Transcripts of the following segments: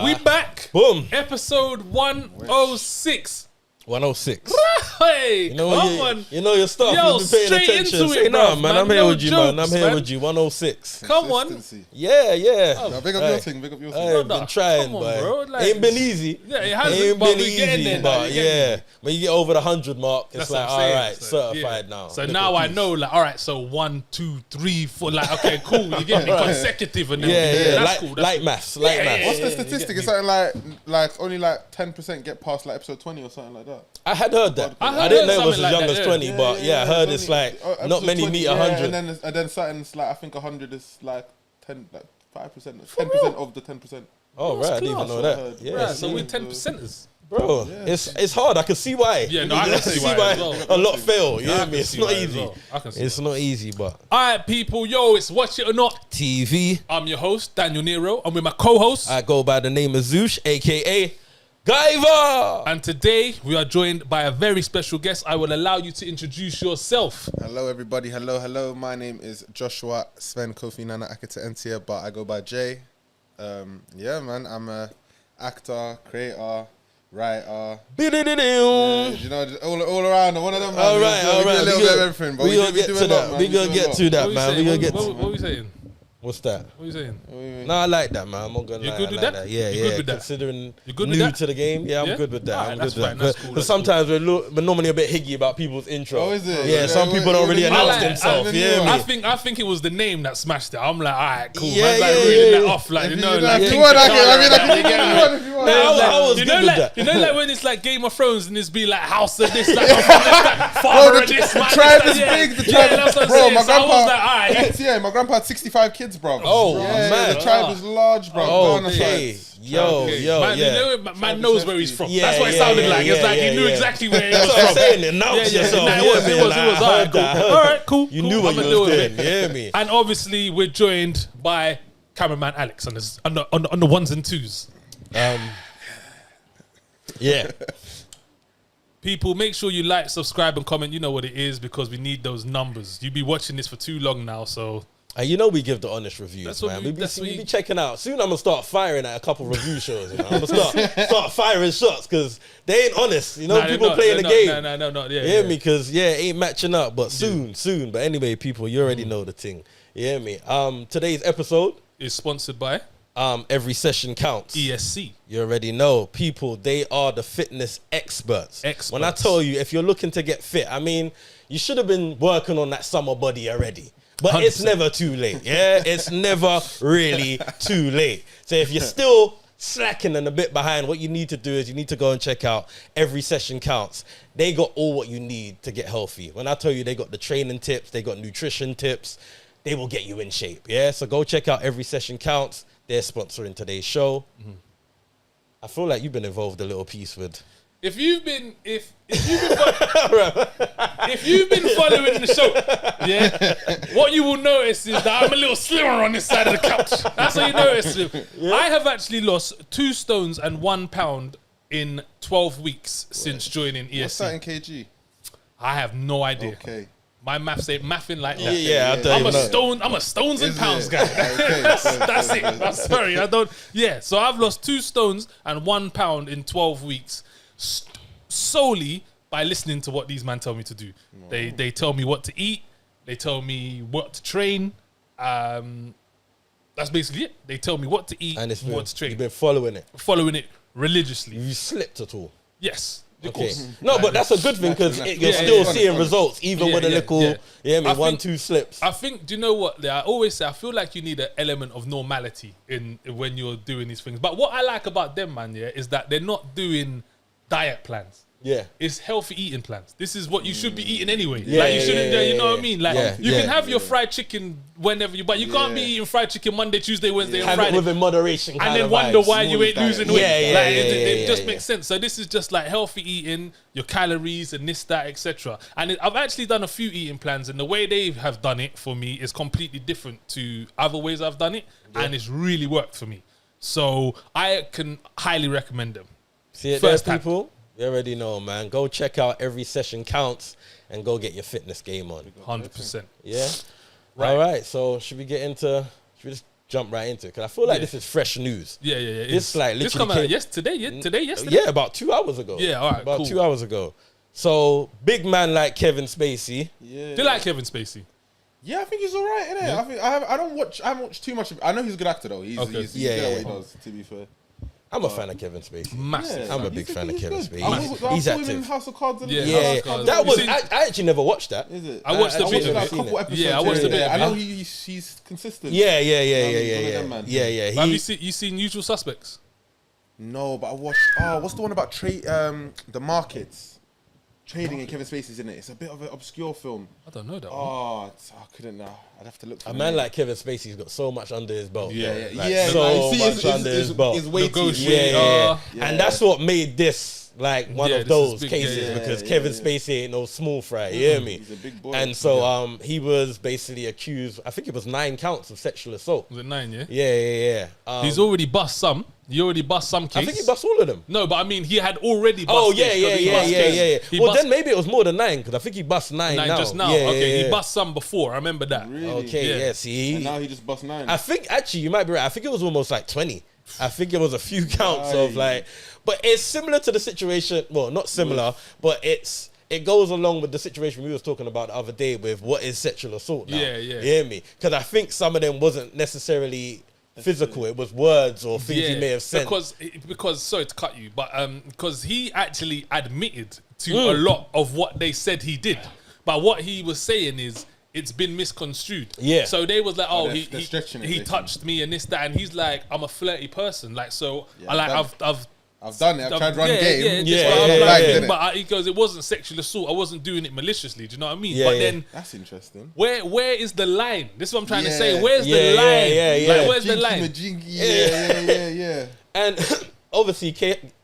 We back. Boom. Episode 106. 106. Hey, You know come on. your stuff. Yo, You've been paying straight attention. into Say it, no, bruv, man. man. I'm here No with you, man. I'm jokes, here man. with you. 106. Come on. Consistency. Yeah. No, big up Hey. your thing. Big up your thing. I've been trying, come on, boy. bro. Like, Ain't been easy. Yeah, it hasn't, Ain't but been we're getting easy, there now, but we're getting yeah. there. When you get over the 100 mark, it's That's like, what I'm all saying. right, So, certified yeah. now. So Look now at I these. know, like, all right, so 1, 2, 3, 4, like, okay, cool. You get me? Consecutive and everything. Yeah. That's cool. That's Light cool. maths. What's the statistic? It's something like only like 10% get past like episode 20 or something like that. I had heard that. I I didn't know it heard was as something young like as that, 20, yeah. but yeah, I heard it's it's like only- not many 20, meet yeah, 100. and then something's like I think 100 is like 10, like 5%, 10% of the 10%. Oh, right, I didn't even know That's what I that. heard. Yeah, Right, so see? we're 10%ers. Bro, it's hard. I can see why. Yeah, no, I can see why as well. a lot fail. You I know can me? It's see not why as easy. well. I can see It's not easy, but All right, people. Yo, it's Watch It or Not. TV. I'm your host, Daniel Nero. I'm with my co-host. I go by the name of Zoosh, aka Guyver. And today we are joined by a very special guest. I will allow you to introduce yourself. Hello, everybody. Hello. My name is Joshua Sven Kofi Nana Aketse-entsie, but I go by Jay. Yeah, man. I'm a actor, creator, writer. Yeah, you know, all around. One of them. Man. All right. We do a little bit of everything, but we gonna get do to a lot, that. man. We gonna do a get lot. to that, What man. you We gonna saying? get. What are we saying? What's that? What are you saying? No, I like that, man. I'm not gonna You lie. good I with like that? Yeah, You yeah. good with that? Considering You good with new that? to the game, yeah, I'm Yeah? good with that. Alright, I'm that's good with fine, that. that's cool, Because that's sometimes we're normally a bit higgy about people's intro. Oh, is it? Yeah, some people don't really I announce like it. themselves. I You hear mean, me? I think it was the name that smashed it. I'm like, all right, cool. Yeah, Man's like yeah, reading yeah. that off, like, you know, If like you King want, I T'Challa, can like, you get me? if you want. Yeah, I was You good know, with like, that. you know, like when it's like Game of Thrones and it's be like House of this, like father of this, The man, tribe this, is like, big. The yeah, tribe that's is what I'm bro. saying. My So I was like, grandpa. all right. Yeah, my grandpa had 65 kids, bro. Oh, Yeah, man. the tribe is large, bro. Oh, Ghana okay. side. Yo, Okay. yo, man, yeah. you know, man knows where he's from. Yeah, That's what it yeah, sounded yeah, like. It's yeah, like he yeah, knew yeah. exactly where he That's was what I'm from. saying. Announce yourself. Nah, Yeah, it was. man, All I right, heard cool. that. All right, cool. You cool. knew what I'ma you deal was with doing. it. You hear me? And obviously, we're joined by cameraman Alex on the ones and twos. Yeah. People, make sure you like, subscribe, and comment. You know what it is because we need those numbers. You've been watching this for too long now, so And you know we give the honest reviews, That's what man. we- We that's what be you- checking out. Soon I'm gonna start firing at a couple review shows. You know? I'm gonna start firing shots because they ain't honest. You know, Nah, people they're playing the not, game. No, yeah. You hear me? Because it ain't matching up. But soon. But anyway, people, you already know the thing. You hear me? Today's episode, Is sponsored by every session counts. ESC. You already know, people, they are the fitness experts. When I Experts. tell you, if you're looking to get fit, I mean, you should have been working on that summer body already. But it's 100%. never too late, yeah? It's never really too late. So if you're still slacking and a bit behind, what you need to do is you need to go and check out Every Session Counts. They got all what you need to get healthy. When I tell you they got the training tips, they got nutrition tips, they will get you in shape, yeah? So go check out Every Session Counts. They're sponsoring today's show. I feel like you've been involved a little piece with. If you've been if you've been following the show, yeah, what you will notice is that I'm a little slimmer on this side of the couch. That's what you notice. I have actually lost 2 stones and 1 pound in 12 weeks since joining What's that ESC. in kg? I have no idea. Okay. My maths ain't mathing like that. Yeah, I don't I'm a even know. I'm a stones and Is pounds it? guy. Okay, That's it. I'm sorry. I don't. Yeah. So I've lost 2 stones and 1 pound in 12 weeks, solely by listening to what these men tell me to do. They tell me what to eat. They tell me what to train. That's basically it. They tell me what to eat And what to you've train. been following it. Following it religiously. You slipped at all. Yes. Of Okay. course. No, but that's a good thing because you're Yeah, still yeah. seeing results, even Yeah, with a yeah, little, yeah. yeah, me, I 1, think- 2 slips. I think, do you know what? I always say, I feel like you need an element of normality in when you're doing these things. But what I like about them, man, yeah, is that they're not doing diet plans. Yeah. It's healthy eating plans. This is what you should be eating anyway. Yeah, like you yeah, shouldn't, yeah, you know yeah, what I mean? Like yeah, you yeah, can have your fried chicken whenever you, but you can't be eating fried chicken Monday, Tuesday, Wednesday, and Have Friday. it within moderation. And kind then of wonder vibes. why you ain't diet. losing weight. Yeah, yeah, like, yeah, it yeah, just yeah. makes sense. So this is just like healthy eating, your calories and this, that, etc. And I've actually done a few eating plans, and the way they have done it for me is completely different to other ways I've done it, and it's really worked for me. So I can highly recommend them. See it there, First hand. people? You already know, man. Go check out Every Session Counts and go get your fitness game on. 100%. Yeah? Right. All right, so should we get into... Should we just jump right into it because I feel like Yeah. this is fresh news. Yeah. This like this literally come out came- yesterday. Yeah, about 2 hours ago. Yeah, all right, about cool. 2 hours ago. So big man like Kevin Spacey. Yeah. Do you like Kevin Spacey? Yeah, I think he's alright, innit? Yeah. I think I haven't watched too much of I know he's a good actor though. He's Okay. he's Yeah, good at what yeah. he does, to be fair. I'm a fan of Kevin Spacey. Massive. I'm a He's big good, fan of he's Kevin good. Spacey. I He's saw him in active. House of Cards. Yeah, Yeah, House of Cards. that You was. seen- I actually never watched that. Is it? I watched a I bit watched of like it. a couple episodes. Yeah, I watched a bit of I it. know he's consistent. Yeah. he's one of them, man. Yeah. Have you seen Usual Suspects? No, but I watched. Oh, what's the one about the markets? Trading and Kevin Spacey's in it. It's a bit of an obscure film. I don't know that one. Oh, I couldn't know. I'd have to look for A the man name. like Kevin Spacey's got so much under his belt. Yeah, Yeah, so like, you see, much under his belt. It's weighty. Negotiate. Yeah. Yeah. And that's what made this like one Yeah, of this is those big, cases yeah, because yeah, Kevin yeah. Spacey ain't no small fry. You hear me? He's a big boy. And so he was basically accused. I think it was 9 counts of sexual assault. Was it 9? Yeah. Yeah. He's already bust some. He already bust some case. I think he bust all of them. No, but I mean, he had already bust Oh case, 'cause he bust case. yeah. He Well, bust then maybe it was more than 9 because I think he bust 9 9 now. just now. Yeah, Okay, yeah. he bust some before. I remember that. Really? Okay, Yeah. yeah. See, And now he just bust 9. I think actually you might be right. I think it was almost like 20. I think it was a few counts of Right. like, but it's similar to the situation. Well, not similar, but it goes along with the situation we was talking about the other day with what is sexual assault. Now. Yeah. You hear me? Because I think some of them wasn't necessarily physical. It was words or things he may have said. Because sorry to cut you, but because he actually admitted to a lot of what they said he did, but what he was saying is it's been misconstrued. Yeah. So they was like, oh, they're stretching it, he basically. touched me and this that, and he's like, I'm a flirty person, like so. Yeah, I like I've done it. I've tried to run game. Yeah, but I'm yeah, like, yeah. But he goes, it wasn't sexual assault. I wasn't doing it maliciously. Do you know what I mean? Yeah, but yeah. then That's interesting. where is the line? This is what I'm trying to Yeah. say. Where's Yeah, the line? yeah. Like, where's the line? Yeah. And obviously,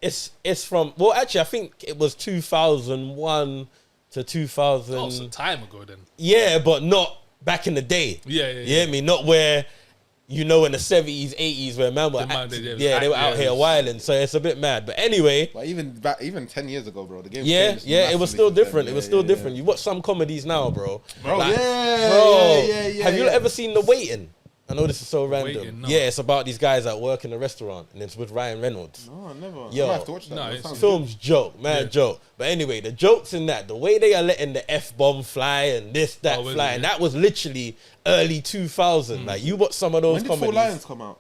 it's from, well, actually, I think it was 2001 to 2000. Oh, some time ago then. Yeah, but not back in the day. Yeah. You hear me? Not where, in the 70s, 80s, where man were The man, acting- they they were out here wilding. So it's a bit mad. But anyway, But even 10 years ago, bro, the game. yeah, changed it was massively still since then. different. It was still different. You watch some comedies now, bro. Bro, Like, yeah. Have you ever seen The Waiting? I know this is so random. Waiting, no. Yeah, it's about these guys that work in a restaurant, and it's with Ryan Reynolds. No, never. Yo. I might have to watch that. No, That it's sounds Film's joke, man, Yeah. joke. But anyway, the jokes in that, the way they are letting the F-bomb fly and this, that Oh, is fly, it? and that was literally early 2000. Like, you watch some of those When did Four comedies. Lions come out?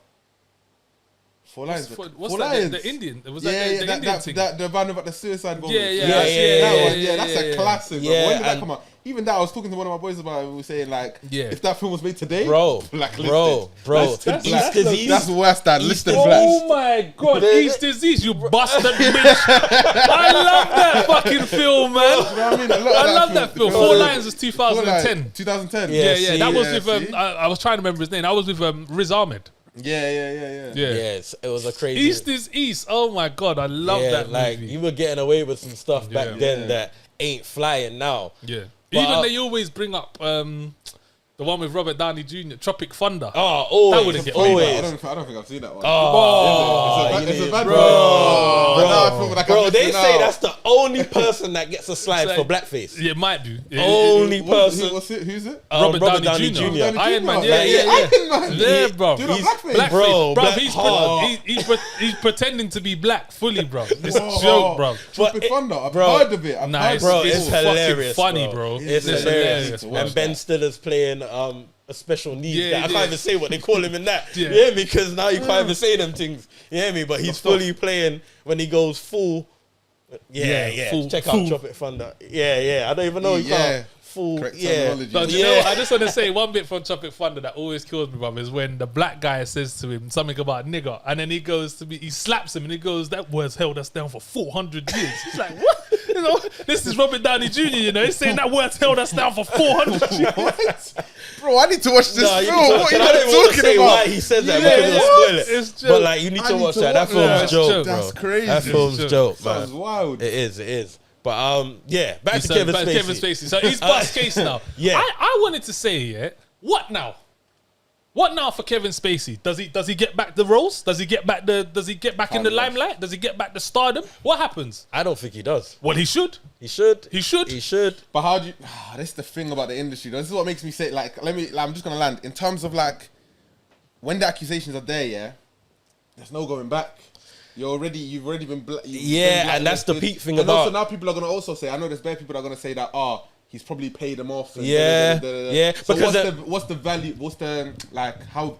Four Lions. What's Four that? Lions. The Indian? Was Yeah, that the that, Indian that, thing? that, the band about the suicide bombers. Yeah, yeah, that one. yeah, That's yeah, a classic. Bro. Yeah, When did that and- come out? Even that, I was talking to one of my boys about it. We were saying like, Yeah. if that film was made today, Bro, blacklisted. bro. That's East disease. That's worse than listed East- black. Oh my god, East Disease, you bastard bitch. I love that fucking film, man. You know what I mean? I love that film. Four Lions is 2010. 2010. Yeah, Yeah, that was yeah, with see? I was trying to remember his name. That was with Riz Ahmed. Yeah. Yeah. Yes, it was a crazy. East is East. Oh my god, I love that like movie. you were getting away with some stuff back Yeah. then Yeah. that ain't flying now. Yeah. But, Even they always bring up the one with Robert Downey Jr., Tropic Thunder. Oh, always, That wouldn't get me, always. I don't think I've seen that one. Oh, it's a you bad need- one. bro. Now I feel like Bro, I'm they missing say out. that's the only person that gets a slide It's for like- blackface. Yeah, it might do. Yeah, Only person. What's it? Who's it? Robert Downey Jr. Downey Iron Jr. Man, Like, yeah. Iron Man. Yeah, bro. Do you know blackface? Blackface. Bro, Bro, black he's, hard. he's pretending to be black fully, bro. It's a Whoa. joke, bro. Tropic But it- Thunder. I've bro, heard of it. I've Nah, heard it's, of Bro, it. it's fucking hilarious, funny, bro. bro. It's hilarious. to watch And Ben that. Stiller's playing a special needs Yeah, guy. I yeah. can't even say what they call him in that. Yeah. You hear me? Because now you can't even say them things. You hear me? But he's fully playing when he goes full. Yeah. full- Check full. out Tropic Thunder. Yeah. I don't even know. You Yeah. can't full. Correct Yeah. terminology. But you know, I just want to say one bit from Tropic Thunder that always kills me, bro, is when the black guy says to him something about nigger, and then he goes to me, he slaps him, and he goes, "That word's held us down for 400 years." He's like, "What?" You know, this is Robert Downey Jr. You know, he's saying that word's held us down for 400 years. What? Bro, I need to watch this Nah, you film. need to- What are and you I don't even want to talking say about? why he says that Yeah, because it'll what? spoil it. It's joke. But like, you need I to need watch to that. That watch film's that. It's joke, joke. bro. That's crazy. That film's It's joke, Sounds man. wild. It is. But yeah, back to So, Kevin back to Spacey. Kevin Spacey. So he's bust case now. Yeah. I wanted to say, yeah, what now? What now for Kevin Spacey? Does he get back the roles? Does he get back in the limelight? Does he get back the stardom? What happens? I don't think he does. Well, he should. He should. He should. He should. But how do you? This is the thing about the industry. This is what makes me say, like, I'm just gonna land in terms of like when the accusations are there, yeah, there's no going back. You've already been and that's the peak thing and about. also now people are gonna also say, I know there's bare people that are gonna say that he's probably paid them off. And So because what's the value? What's the like how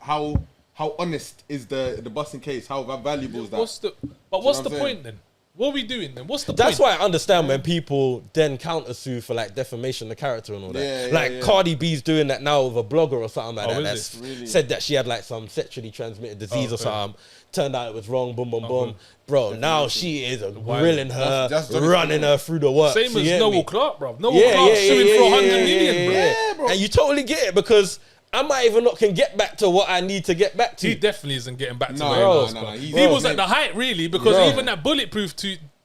honest is the busting case? How valuable is that? What's the point then? What are we doing then? What's the That's point? why I understand when people then counter sue for like defamation of character and all that. Yeah, Cardi B's doing that now with a blogger or something like that. Is That's Really? said that she had like some sexually transmitted disease or okay. something. Turned out it was wrong. Boom, boom, boom. Bro, now she is Wild. grilling her, That's running her through the works. Same you as get Noel me? Clark, bro. Noel Clark suing for 100 million, bro. Yeah, bro. And you totally get it because I might even not can get back to what I need to get back to. He definitely isn't getting back to No, where no, he was, no, bro. no, He he's- was bro. at the height, really, because Bro. even that Bulletproof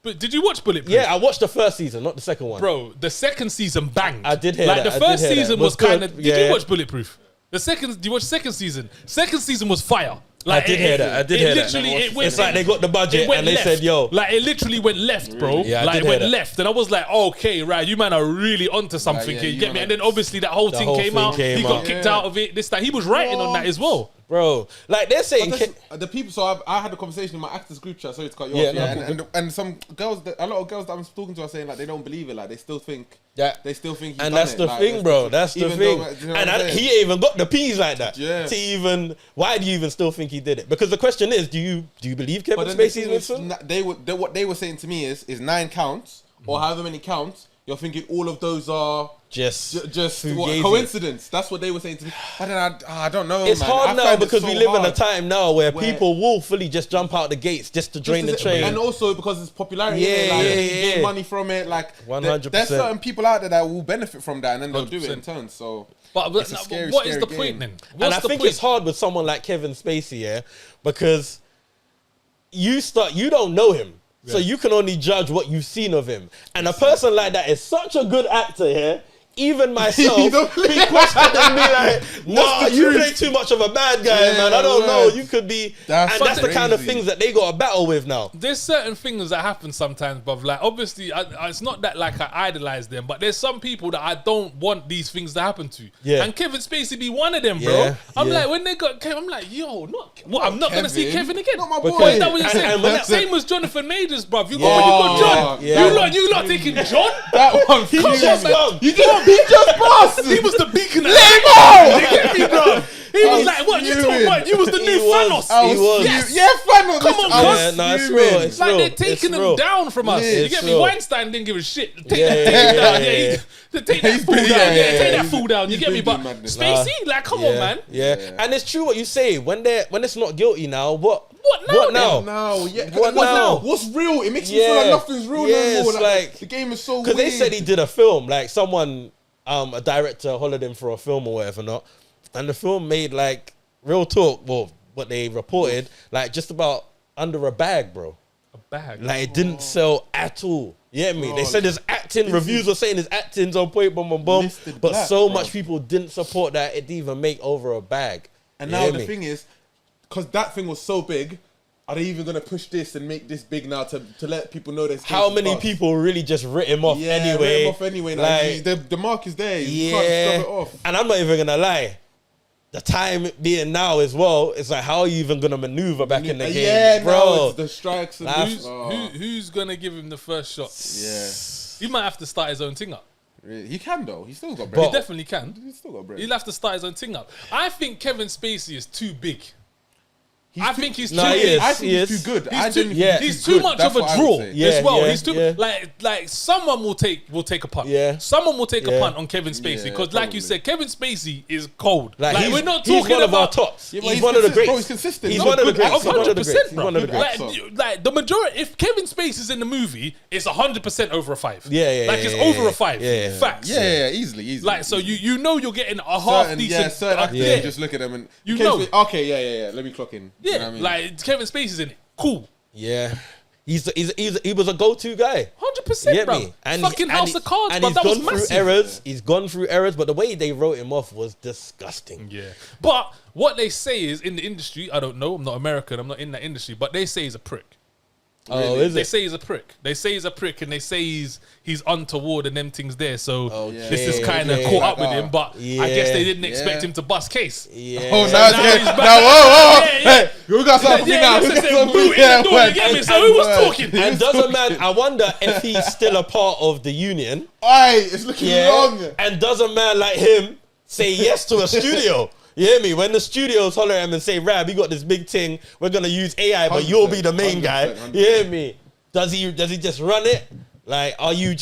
But did you watch Bulletproof? Yeah, I watched the first season, not the second one. Bro, the second season banged. I did hear like, that, the I did first hear that. season Was was kind of... good, Did yeah. you watch Bulletproof? Do you watch second season? Second season was fire. Like, I did hear that. I did hear that. Literally, it went... It's like they got the budget it went and they left. said, yo. Like, it literally went left, bro. Yeah, I like, did it hear went that. left. And I was like, okay, right, you man are really onto something yeah, here. You you get me? man And then obviously that whole thing came out. came He got out. kicked out of it. This, that. He was writing on that as well. Bro, like they're saying... The people, so I had a conversation in my actors group chat. Sorry to cut you Yeah, off. no, Yeah, and some girls, a lot of girls that I'm talking to are saying like they don't believe it. Like they still think, Yeah. they still think. He's And done that's it. the Like, thing, bro. That's the even thing. though, do you know And what I'm saying? he ain't even got the P's like that. Yeah. To even... Why do you even still think he did it? Because the question is, do you believe Kevin But then the Spacey's thing is, innocent? what they were saying to me is 9 counts or however many counts. You're thinking all of those are Just what, coincidence. That's what they were saying to me. But then I don't know. It's man. hard I now find it because so we live in a hard. time now where Where- people will fully just jump out the gates just to drain the Just train. and also because it's popularity, Yeah, innit? Like, yeah, you get yeah. money from it. Like 100%. there's certain people out there that will benefit from that, and then they'll do it in 100%. turn. So, But it's a scary, what is scary the point game. then? And What's I the think point? it's hard with someone like Kevin Spacey, yeah, because you don't know him. So you can only judge what you've seen of him. And a person like that is such a good actor here. Even myself, You don't be questioning me like, nah, you play too much of a bad guy, Yeah, man. I don't know. word. You could be... That's and that's the kind of crazy. things that they got to battle with now. There's certain things that happen sometimes, bruv. Like, obviously, it's not that like I idolize them, but there's some people that I don't want these things to happen to. Yeah. And Kevin Spacey be one of them, bro. Yeah, I'm yeah. like, when they got Kevin, I'm like, yo, I'm not gonna see Kevin again. Not my Because- boy. Is that what you're And- saying? and when that- Same as Jonathan Majors, bruv. You Yeah. got when you got John. Yeah. You lot thinking John? That one, He fuming. just gone. He just passed. He was the beacon. Let him go. You get me, bro? He I was was like, what? You fuming. talking about? You was the new He was. Thanos. I He was. Yes. Yeah, Thanos. Come on, I was Yeah, no, it's fuming. real. It's Like real. they're taking It's him real. down from us. Yeah, You it's get me? real. Weinstein didn't give a shit. Take Yeah, him yeah, down. yeah, Yeah, yeah. take that fool down. yeah, Yeah, yeah, take that he's- fool down. You he's get me? been But doing madness. Spacey, like, come on, man. Yeah. And it's true what you say. When it's not guilty now, what What now, What now? No, yeah. What What now? What's real? It makes me feel like Yeah. nothing's real Yeah, no more. it's like- the game is so Because weird. they said he did a film, like someone, a director hollered him for a film or whatever, not, and the film made like real talk. Well, what they reported, like just about under a bag, bro. A bag. Like it didn't sell at all. You get me? They said his acting reviews were saying his acting's on point, boom, boom, boom. Listed But black, so bro. much people didn't support that it didn't even make over a bag. And You now hear the me? thing is, because that thing was so big, are they even gonna push this and make this big now to let people know this? How many people really just writ him off Yeah, anyway? write him off anyway. Like, the mark is there. You can't Yeah, scrub it off. and I'm not even gonna lie. The time being now as well, it's like how are you even gonna maneuver back in the game, Yeah, bro? now it's the strikes and That's- Who's gonna give him the first shot? yeah. He might have to start his own thing up. Really. He can though. He's still got He bread. definitely can. He's still got bread. He'll have to start his own thing up. I think Kevin Spacey is too big. I think he's too No, he big. is. I think He he's is. too good. He's I too, don't yeah. think he's too good. much That's of a what I would draw say. Yeah, as well. yeah, He's too yeah. like someone will take a punt. Yeah. Someone will take a Yeah. punt on Kevin Spacey Yeah, because, like you probably. said, Kevin Spacey is cold. Like, we're not he's talking one of our about tops. Yeah, but he's one of the consistent. greats. Bro, he's consistent. He's He's one of the good greats. actor. He's one of the 100%, greats. He's bro. one of the Good greats. actor. Like the majority, if Kevin Spacey's in the movie, it's 100% over a 5. Yeah, yeah, Like yeah, it's yeah, over yeah. a 5. Yeah, yeah. Facts. Yeah, easily. Like so, you know you're getting a half decent. certain actors, yeah. you just look at them and You know. Okay, yeah. Let me clock in. Yeah, You know what I mean? like Kevin Spacey's in it. Cool. Yeah. He was a go-to guy. 100%, Get bro. me? And Fucking House of Cards, and bro. he's That was gone through massive. errors. He's gone through errors, but the way they wrote him off was disgusting. Yeah. But what they say is in the industry, I don't know, I'm not American, I'm not in that industry, but they say he's a prick. Oh, is They it? say he's a prick. They say he's a prick, and they say he's untoward and them things there. So Okay, this is kind of okay. caught up with him. But I guess they didn't Yeah. expect him to bust case. Yeah. Oh, So now now he's back. whoa. Yeah, yeah. Hey, we got something Yeah, now. he We just got said, "Boo," in something. the door, you get me? So who was talking? And doesn't man, I wonder if he's still a part of the union. Aye, it's looking wrong. And doesn't man like him say yes to a studio? You hear me? When the studios holler at him and say, Rab, you got this big thing, we're gonna use AI, but you'll be the main guy. 100%. You hear me? Does he just run it? Like, are you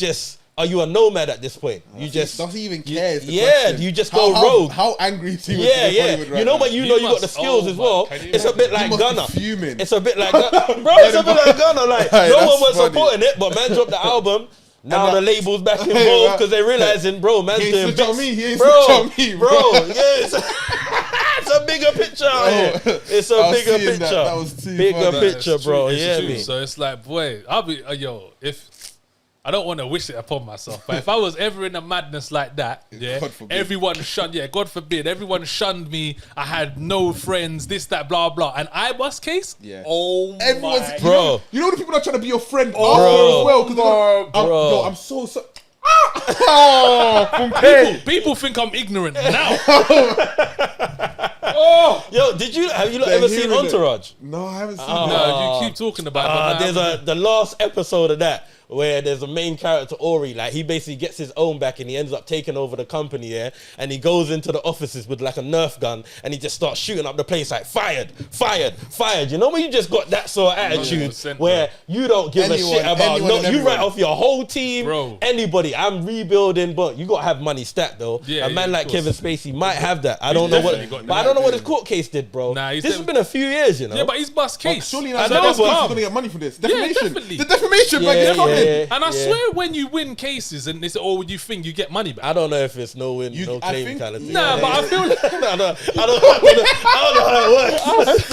a nomad at this point? You just Does he even care? is the yeah, question. you just go rogue. How angry is he? Yeah, with yeah. Hollywood right You know, now? but you He know you got must- the skills oh as my- well. can you It's a bit like must be Ghana. fuming. It's a bit like bro. It's a bit like Ghana. Like Hey, no that's one was funny. supporting it, but man dropped the album. Now the label's back Hey, involved man. because they realizing, bro, man's He ain't doing switch on bits. me. He ain't bro, switch on me, bro. Yes, it's a bigger picture out here. It's I a was bigger seeing picture. that. That was too Bigger funny. picture, It's bro. true, it's Yeah, true. me. So it's like, boy, I'll be if I don't want to wish it upon myself, but if I was ever in a madness like that, yeah, God forbid. everyone shunned. Yeah, God forbid, everyone shunned me. I had no friends. This, that, blah, blah, and I bust case. Yeah. Oh Everyone's my. Bro. You know the people that are trying to be your friend Bro. after as well. Because Bro. yo, I'm so. Oh, People think I'm ignorant now. Yo, have you They're ever seen hearing it. Entourage? No, I haven't seen Oh. that. No, you keep talking about it. but now There's the last episode of that where there's a main character, Ori, like he basically gets his own back and he ends up taking over the company, yeah, and he goes into the offices with like a Nerf gun and he just starts shooting up the place like fired. You know when you just got that sort of attitude 100%, where you don't give a shit about anyone no, and you everyone. write off your whole team, Bro. anybody. I'm rebuilding, but you gotta have money stacked though. Yeah, a man yeah, like of course. Kevin Spacey might have that. I don't know what, definitely got but I that. don't know what his court case did, bro. Nah, he's this has dem- been a few years, you know. Yeah, but he's bust case. Surely I now know, that's but- he's gonna get money for this. Defamation. definitely. The defamation Yeah, bag is yeah, coming. yeah. And I Yeah. swear, when you win cases and they say, "Oh, you think you get money back?" I don't know if it's no win, no I claim think- kind of thing. Nah, but I feel like I don't know how it works.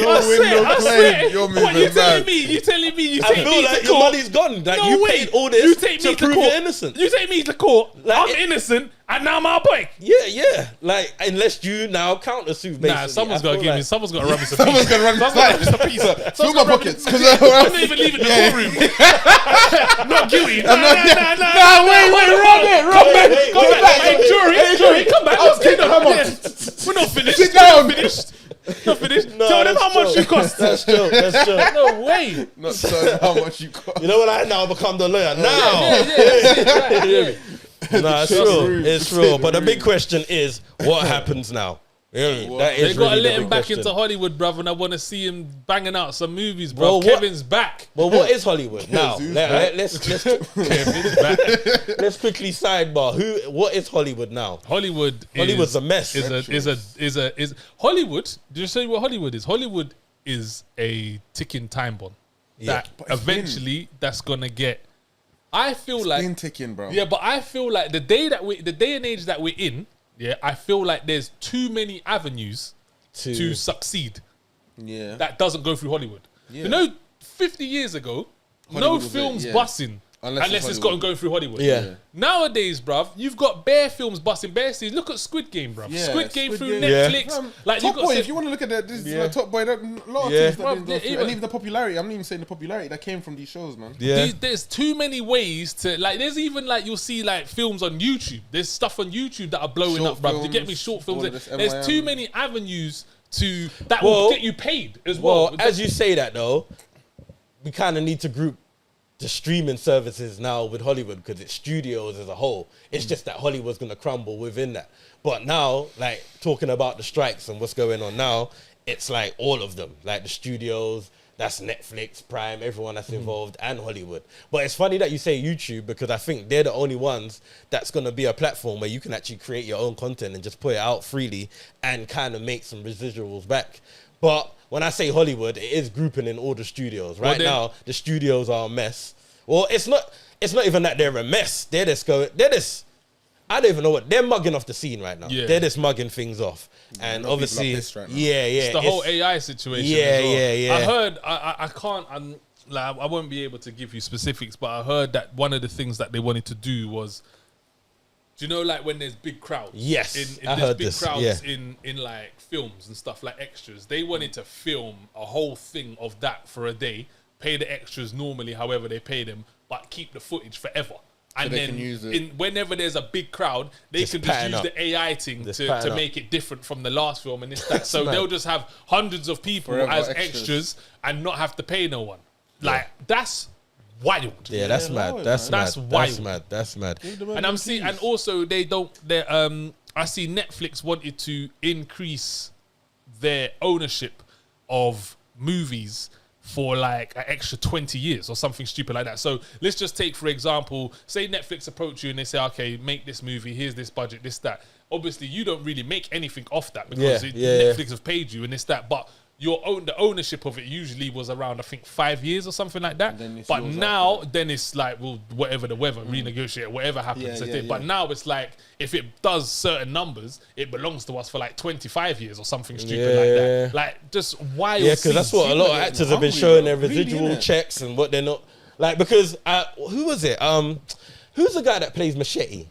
No win, no claim. You're What you moving telling mad. me? You telling me? You I take feel me like to your court? money's gone. Like No you way. paid all this You take to me to prove court. you're innocent. You take me to court. Like I'm it- innocent, and now I'm out break. Yeah. Like unless you now countersue, basically. Nah, someone's I got to feel give me. like- Someone's got to rub me some. Someone's gonna run Someone's got to rub me some piece. Fill Someone's my gotta rub me pockets. some- Because I'm not even leaving the courtroom. Not guilty. Nah, wait, run it. Come back. wait, Come wait, back. wait, Hey, jury, come back. Let's get come on. We're not finished. Sit down. Not finished. No, Tell them that's how much true. you cost. That's true. That's true. No way. Not telling how much you cost. You know what? I now become the lawyer. Now. Nah, it's Shit's true. rude. It's Shit's true. But the rude. big question is, what happens now? Yeah, that They is got to really let the him big back question. into Hollywood, bruv, and I want to see him banging out some movies, bro. Well, what- Kevin's back. Well, what is Hollywood now? Zeus, Let's Kevin's back. let's quickly sidebar. What is Hollywood now? Hollywood. Hollywood's is, a mess. Is Hollywood? Do you say what Hollywood is? Hollywood is a ticking time bomb that But it's eventually that's gonna get. I feel like Been ticking, bro. yeah, but I feel like the day and age that we're in, yeah, I feel like there's too many avenues to succeed Yeah. that doesn't go through Hollywood. Yeah. You know, 50 years ago, Hollywood no was it, films yeah. busting Unless unless it's it's gotten Hollywood. going through Hollywood. Yeah. Nowadays, bruv, you've got bare films busting, bare series. Look at Squid Game, bruv. Yeah, Squid Game Squid through Game. Netflix. Like you Top got Boy, to if you want to look at that, this Yeah. Top Boy, that, a lot of Yeah. things that Bruv, didn't go yeah, through. even- And even the popularity, I'm not even saying the popularity that came from these shows, man. Yeah. there's too many ways to like. There's even like you'll see like films on YouTube. There's stuff on YouTube that are blowing Short up, bruv. You get me? films, Short all films. of this There's MYM. too many avenues to that Well- will get you paid as well. Well, as you say that though, we kind of need to group the streaming services now with Hollywood because it's studios as a whole. It's just that Hollywood's gonna crumble within that. But now, like talking about the strikes and what's going on now, it's like all of them, like the studios. That's Netflix, Prime, everyone that's involved, and Hollywood. But it's funny that you say YouTube because I think they're the only ones that's going to be a platform where you can actually create your own content and just put it out freely and kind of make some residuals back. But when I say Hollywood, it is grouping in all the studios. Right then- now, the studios are a mess. Well, it's not even that they're a mess. I don't even know what, they're mugging off the scene right now. Yeah. They're just mugging things off. And a lot of people obviously, are pissed right now. yeah. It's the whole AI situation. Yeah, as well. yeah. I heard. I can't. Like, I won't be able to give you specifics, but I heard that one of the things that they wanted to do was, do you know, like when there's big crowds? Yes, in I there's heard big this, crowds yeah. in like films and stuff like extras. They wanted to film a whole thing of that for a day, pay the extras normally, however they pay them, but keep the footage forever. And they then can use it. whenever there's a big crowd, they can just use the AI thing to make it different from the last film and this that. So they'll just have hundreds of people Forever as extras. extras and not have to pay no one. Like that's wild. Yeah, that's mad. That's wild. That's mad. And I'm seeing, and also they I see Netflix wanted to increase their ownership of movies for like an extra 20 years or something stupid like that. So let's just take, for example, say Netflix approach you and they say, okay, make this movie, here's this budget, this, that. Obviously, you don't really make anything off that because Netflix have paid you and this, that. But the ownership of it usually was around, I think, 5 years or something like that. But now, then it's like, well, whatever the weather, renegotiate, whatever happens. But now it's like, if it does certain numbers, it belongs to us for like 25 years or something stupid like that. Like, just wild. Yeah, because that's what a lot of actors have been showing their residual checks and what they're not. Like, because, who was it? Who's the guy that plays Machete?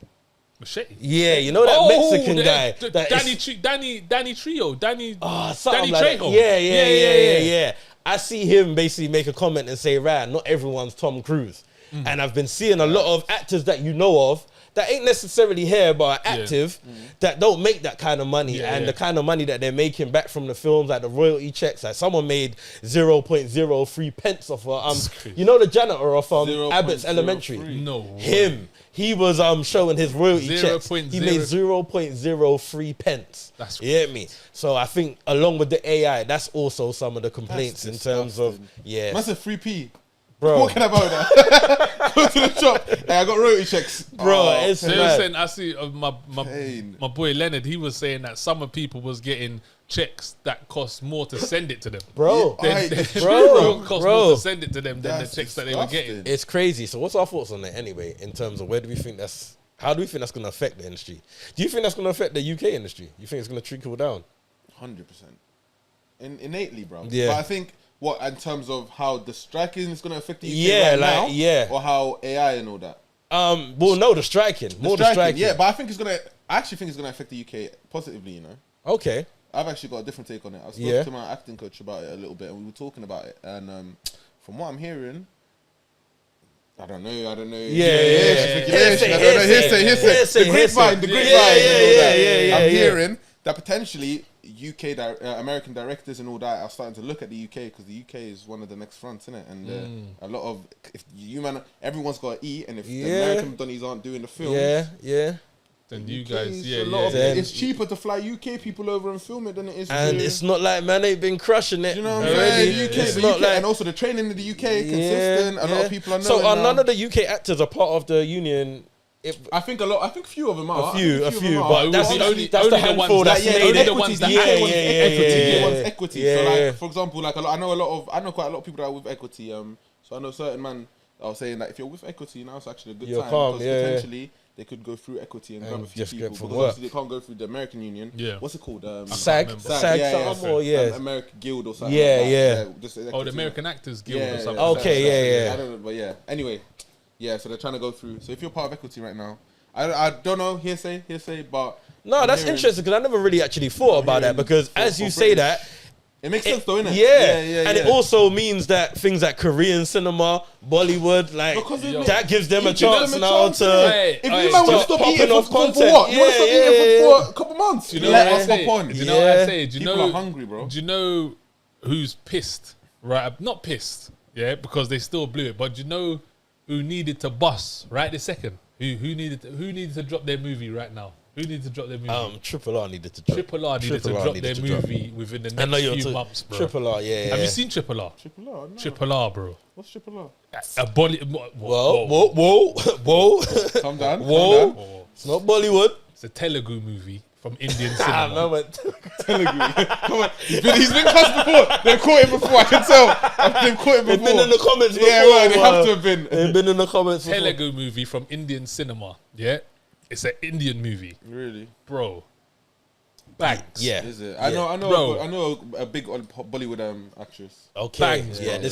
Machete. Yeah, you know that Mexican guy. Danny Trejo. Danny like Trejo. Yeah. I see him basically make a comment and say, "Right, not everyone's Tom Cruise." And I've been seeing a lot of actors that you know of that ain't necessarily here but are active that don't make that kind of money the kind of money that they're making back from the films, like the royalty checks. Like someone made 0.03 pence off you know the janitor of Abbott's Elementary? No. Him. He was showing his royalty checks. He made 0.03 pence. That's you get me? So I think along with the AI, that's also some of the complaints in terms of That's a 3p. Bro. What can I about that? Go to the shop. Hey, I got royalty checks. Bro, it's mad. I see my boy Leonard, he was saying that some people was getting checks that cost more to send it to them. Bro, cost more to send it to them than the checks that they were getting. It's crazy. So what's our thoughts on that anyway, in terms of how do we think that's going to affect the industry? Do you think that's going to affect the UK industry? You think it's going to trickle down? 100%. Innately, bro. Yeah. But I think, what, in terms of how the striking is going to affect the UK now? Or how AI and all that? Well, no, the striking. The striking. Yeah, but I actually think it's going to affect the UK positively, you know? Okay. I've actually got a different take on it. I spoke to my acting coach about it a little bit, and we were talking about it. And from what I'm hearing, I don't know. Hearsay. The grapevine. I'm hearing that potentially American directors and all that are starting to look at the UK because the UK is one of the next fronts, isn't it? And a lot of everyone's got to eat, and if the American Donnies aren't doing the film, then you guys, it's cheaper to fly UK people over and film it than it is. And it's not like man ain't been crushing it. You know what I'm saying? UK, and also the training in the UK consistent. A lot of people are knowing. So none of the UK actors are part of the union. I think a few of them are. A few, but that's the handful that's made it. The ones that equity. So like, for example, like I know quite a lot of people that are with equity. So I know certain man that was saying that if you're with equity now, it's actually a good time because potentially they could go through equity and grab a few people because obviously they can't go through the American Union. Yeah. What's it called? SAG, American Guild or something. The American Actors Guild or something. Okay, I don't know, but anyway, so they're trying to go through. So if you're part of equity right now, I don't know, hearsay, but no, that's interesting because I never really actually thought about that because as you say that. It makes sense though, innit? And it also means that things like Korean cinema, Bollywood, like that gives them a chance now to. If you man want to stop eating for what? You want to stop eating for a couple months? Do you know what I say? Do you know what I say? People are hungry, bro. Do you know who's pissed? Right? Not pissed, because they still blew it. But do you know who needed to bust right this second? Who needed to drop their movie right now? Who needed to drop their movie? Triple R needed to drop. Triple R needed to drop their movie within the next few months, bro. Triple R, Have you seen Triple R? Triple R, no. Triple R, bro. What's Triple R? Whoa. Calm down. Whoa. It's not Bollywood. It's a Telugu movie from Indian cinema. Telugu. Come on. He's been cussed before. They've caught him before. I can tell. They've caught him before. They've been in the comments before. Yeah, right. They have to have been. They've been in the comments before. Telugu movie from Indian cinema. Yeah. It's an Indian movie. Really? Bro. Bangs. Yeah. Is it? I know a big Bollywood actress. Okay. Bangs, yeah, bro.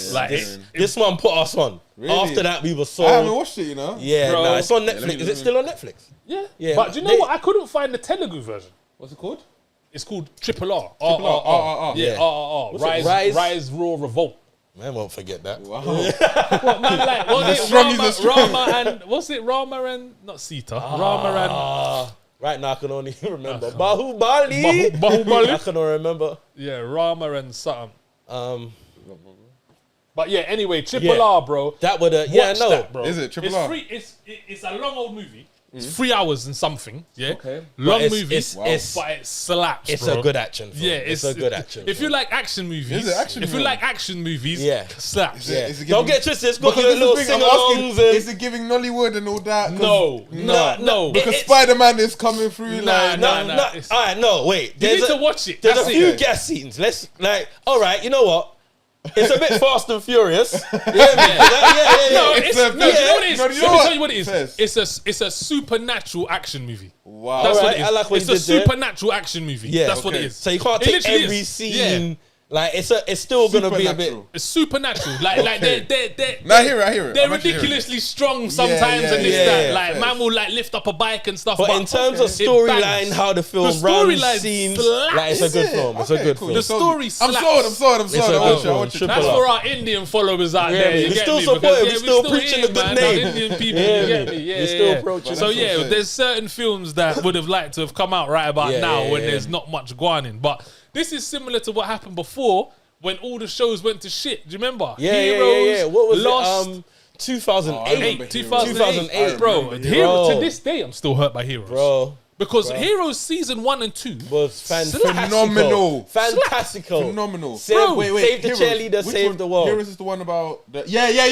this one put us on. Really? After that, we were so. I haven't watched it, you know? Yeah, bro. Nah, it's on Netflix. Is it still on Netflix? Yeah. But do you know what? I couldn't find the Telugu version. What's it called? It's called Triple R. Triple R. Yeah, RRR. Rise Raw Revolt. Man won't forget that. Wow. What, man, like, was it strong, he's a strong. Rama and what's it? Rama and not Sita. Rama Right now I can only remember and Bahubali. Bahubali. I can only remember. Yeah, Rama and something. Um, But yeah, anyway, Triple Yeah. R, bro. that would Watch no. that, bro. Is it Triple it's R? free. It's a long old movie. It's 3 hours and something. Yeah, Okay. long But movie. it's but it slaps. it's bro. a good action film. Yeah, it's a good action If you film. like action movies, Is it action if you film? like action movies, Yeah. slaps. Is it- Yeah. is it Don't giving- get twisted. It's got Because your this is little the thing, I'm asking, sing-alongs and... is it giving Nollywood and all that? 'Cause- No. Because It's- Spider-Man is coming through. Nah, like, nah. No, it's- all right, no, wait. You need to watch it. There's That's a it. few gas scenes. Let's all right. You know what? It's a bit Fast and Furious. Yeah. No, It's it's, a- no, you know what it is? no, Let you me know what? tell you what it is. First. It's a supernatural action movie. Wow. That's Alright, what it is. I like what it's you a did there. supernatural action movie. Yeah, That's what it okay. is. So you can't It take literally every is. scene. Yeah. Like it's still gonna be a bit. Supernatural. It's supernatural. Like Okay. they're Nah, I hear it. They're I'm actually hearing ridiculously strong sometimes yeah, and this yeah, that. yeah, Like fair. man will like lift up a bike and stuff. But in terms of it storyline, bangs. how the film The runs, storyline scenes, slaps. like it's a Is good it? film. It's a Okay, good cool. film. The story I'm slaps. sold. a I good watch it. film. I Triple That's R. for our Indian followers out Yeah, there. man, You we get still me? support Because, it. We still here, preaching the good man. name. Our Indian people, Yeah, you get man. me? Yeah, We still yeah. approaching So it. yeah, That's there's certain films that would have liked to have come out right about Yeah, now yeah, when yeah. there's not much going in. But this is similar to what happened before when all the shows went to shit. Do you remember? Yeah. What was Lost, it? Oh, I 2008, remember 2008, bro. Heroes. Hero, Bro. to this day, I'm still hurt by Heroes. bro. Because Heroes season 1 and 2 Was Phenomenal. fantastical, Phenomenal. Save, Wait, save the Heroes. cheerleader, Which save one? the world. Heroes is the one about the yeah. yeah, My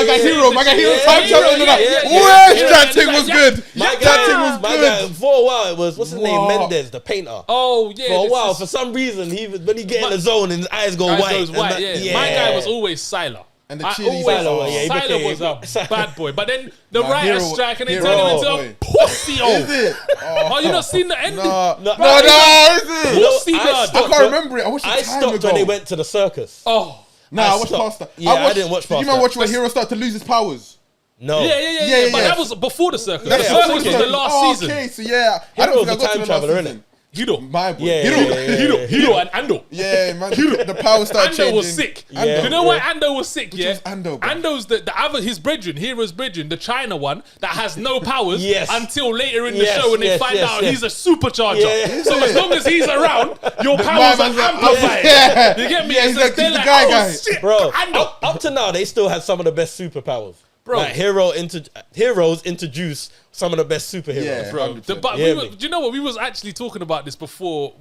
guy yeah, Hero, yeah, my guy Hero, yeah, time yeah, travel and all yeah, that. yeah, Where's yeah, that yeah, thing yeah, was yeah. good? Yeah, That thing was My good. guy, for a while, it was what's his name? Wow. Mendez, the painter. Oh yeah. For a this while, is- for some reason, when he get in My- the zone and his eyes go Guys white. goes and white, that- yeah. My guy was always Sylar. And the I cheerleader. always, Sylar, yeah, he Sylar became- was a bad boy. But then the Nah, writers Hero- strike and they Hero turn him was into a a boy. pussy. Is it? Oh, you not seen the ending? No, No, is it? You know, Pussy I blood. I stopped can't remember it. I watched it I time stopped ago. when they went to the circus. Oh. Nah, I watched stopped. past that. Yeah, I didn't watch Did past you man that. watch when Hero started to lose his powers? No. Yeah. Yeah, But yeah. that was before the circus. That's the Yeah, circus was the last season. Okay, so yeah, I Hero's don't think I a got to time the traveler, last innit? season. Hiro. My boy, Yeah, Hero. yeah. Hiro and Ando. Yeah, man, the power started Ando changing. was sick. Yeah. You know why Ando was sick? Yeah, one's Ando, bro? Ando's the other his brethren, Hero's brethren, the China one that has no powers Yes. until later in the Yes, show when they yes, find yes, out yes. he's a supercharger. Yeah. So as long as he's around, your powers are man's a- amplified. Yeah. You get me? Yeah, It's he's like, they're he's the like, guy oh, guy. shit, Bro, Ando. up to now, they still had some of the best superpowers. Bro. Like Heroes introduced some of the best superheroes. Yeah. Bro, 100%. but Yeah, do me. you know what? We was actually talking about this before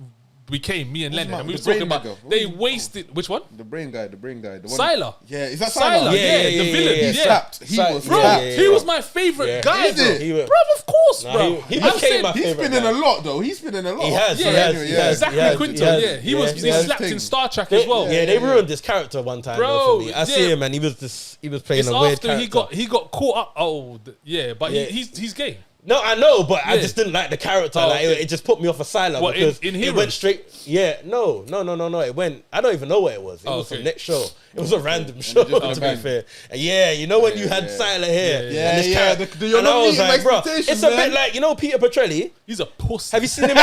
we came, me and Lennon, and we the was talking brain about nigga? they wasted which one? The brain guy. The one. Sylar. Yeah, is that Sylar, Sylar? yeah, the villain. He Yeah. slapped. He Sylar- was Bro, slapped. Yeah, he was my favorite Yeah. guy, Is bro. it? He was- Bro, of course, Nah, bro. he I'm became saying- my He's favorite been in guy. a lot though. He's been in a lot. He has. Yeah, he has. yeah. He has. Zachary he has, Quinto, he has, yeah. He was he he has. slapped thing. in Star Trek They, as well. yeah, they ruined his character one time. Bro, though, for me. I see yeah. him and he was playing It's a weird after character. he got caught up. Oh, yeah, but Yeah. he's gay. No, I know, but I Yeah. just didn't like the character. Oh, Like okay. it just put me off a Sylar What, because in it Heroes? went straight. Yeah, no. It went. I don't even know what it was. It Oh, was okay. some next show. It was a random show. just To be bang. fair, and yeah, you know when you had yeah. Sylar here, Yeah, and this yeah, character- you're and not I was meeting like, bro, expectations, it's a man. bit like Peter Petrelli. He's a pussy. Have you seen him?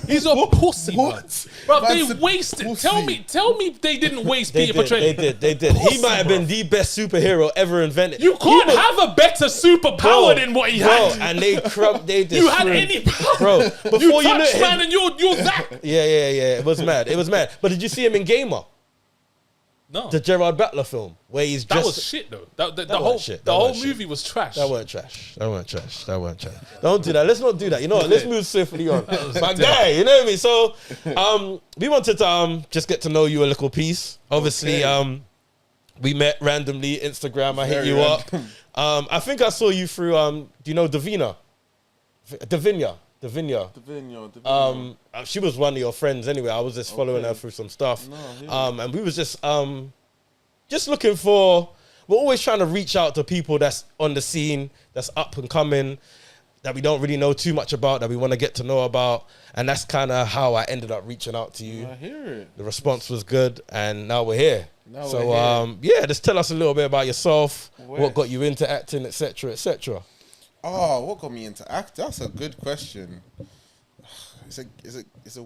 He's a pussy, What? man. Bro, Man's they a wasted. pussy. Tell me they didn't waste They Peter did. Petrelli. They did. He Pussy, might have bro. been the best superhero ever invented. You can't He was- have a better superpower than what he bro, had. and they they You had destroyed- any power. Bro, You before you touch knew man and you're that. Yeah. It was mad. But did you see him in Gamer, No, the Gerard Butler film, where he's that just was shit though. The That whole wasn't shit. the That whole wasn't shit. movie was trash. That weren't trash. Don't do that. Let's not do that. You know what? Let's move swiftly on. My guy, you know what I mean? So, we wanted to just get to know you a little piece. Obviously, Okay. we met randomly Instagram. I hit Very you random. up. I think I saw you through. Do you know Davinia? Davinia. She was one of your friends anyway. I was just following her through some stuff. And we was just looking for. We're always trying to reach out to people that's on the scene, that's up and coming, that we don't really know too much about, that we want to get to know about. And that's kind of how I ended up reaching out to you. I hear it. The response was good, and now we're here. Now So, we're here. yeah, just tell us a little bit about yourself, Where? what got you into acting, etc., etc. Oh, what got me into act? That's a good question. Is it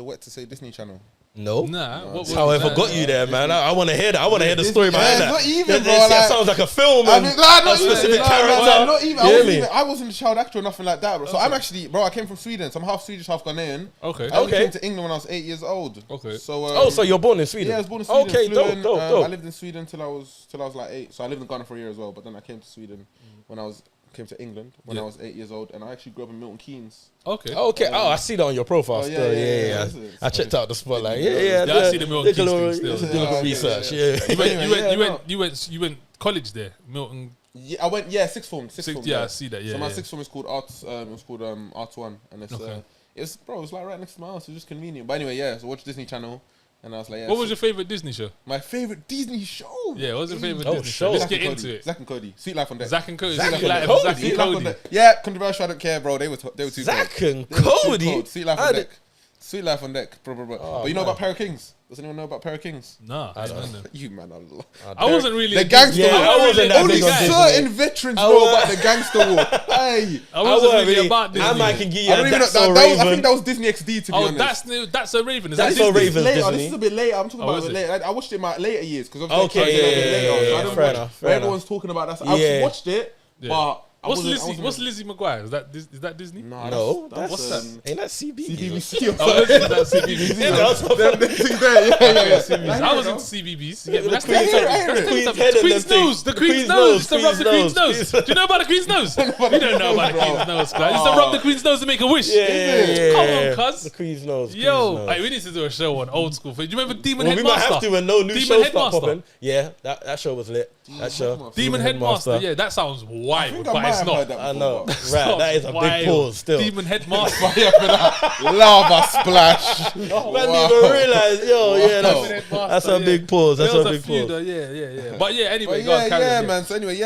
wet to say Disney Channel? No. Nah. That's how I got you there, man. I want to hear that. I want to hear the story behind that. Not even, bro. That sounds like a film. I mean, not specific even, character. not even. I wasn't a child actor or nothing like that, bro. So I'm actually, bro. I came from Sweden, so I'm half Swedish, half Ghanaian. Okay. I came to England when I was 8 years old. Okay. So. So you're born in Sweden? Yeah, I was born in Sweden. Okay, dope. I lived in Sweden till I was like 8. So I lived in Ghana for a year as well, but then I came to Sweden when I came to England when I was 8 years old, and I actually grew up in Milton Keynes. Okay. I see that on your profile still. Yeah. I checked out the spotlight. Yeah. I see the Milton Keynes thing still. Do a little research. Yeah. You went college there, Milton. Yeah, I went. Sixth form. Yeah, I see that. Yeah. So my sixth form is called Arts. It was called Arts 1, and it's like right next to my house. It's just convenient. But anyway, so watch Disney Channel. And I was like, what was your favorite Disney show? My favorite Disney show? Yeah, what was your favorite Disney show? Let's get into it. Zack and Cody. Sweet Life on Deck. Zack and Cody. Zack and Cody. Yeah, controversial. I don't care, bro. They were too cold. Zack and Cody? Sweet Life on Deck. Sweet Life on Deck. Bro. But you know about Pair of Kings? Does anyone know about Pair of Kings? Nah, I don't know. You man, I wasn't really the gangster war. I wasn't that Only big on certain veterans know about the gangster war. Hey, I wasn't really about Disney. I might can give you. I don't even know. I think that was Disney XD to be honest. That's a Raven. Is that's that so Disney? Raven. This is a bit later. I'm talking about it later. I watched it in my later years because fair enough. Everyone's talking about that. I watched it, but. What's Lizzie McGuire? Is that Disney? No, what's that? Ain't that CB? BBC or something? That's CBBC. I was into CBBS. That's the Queen's nose. The Queen's nose. To rub the Queen's nose. Do you know about the Queen's nose? You don't know about the Queen's nose, guys. Used to rub the Queen's nose to make a wish. Come on, cuz. The Queen's nose. Yo, we need to do a show on old school. Do you remember Demon Headmaster? We might have to when no new shows start popping. Yeah, that show was lit. That show. Demon Headmaster. Yeah, that sounds wild, but it's not. I know. Right, that is a big pause still. Demon Headmaster. Lava splash. Man didn't even realise. That's a big pause. That's a big pause. Yeah. But yeah, anyway, man. So anyway,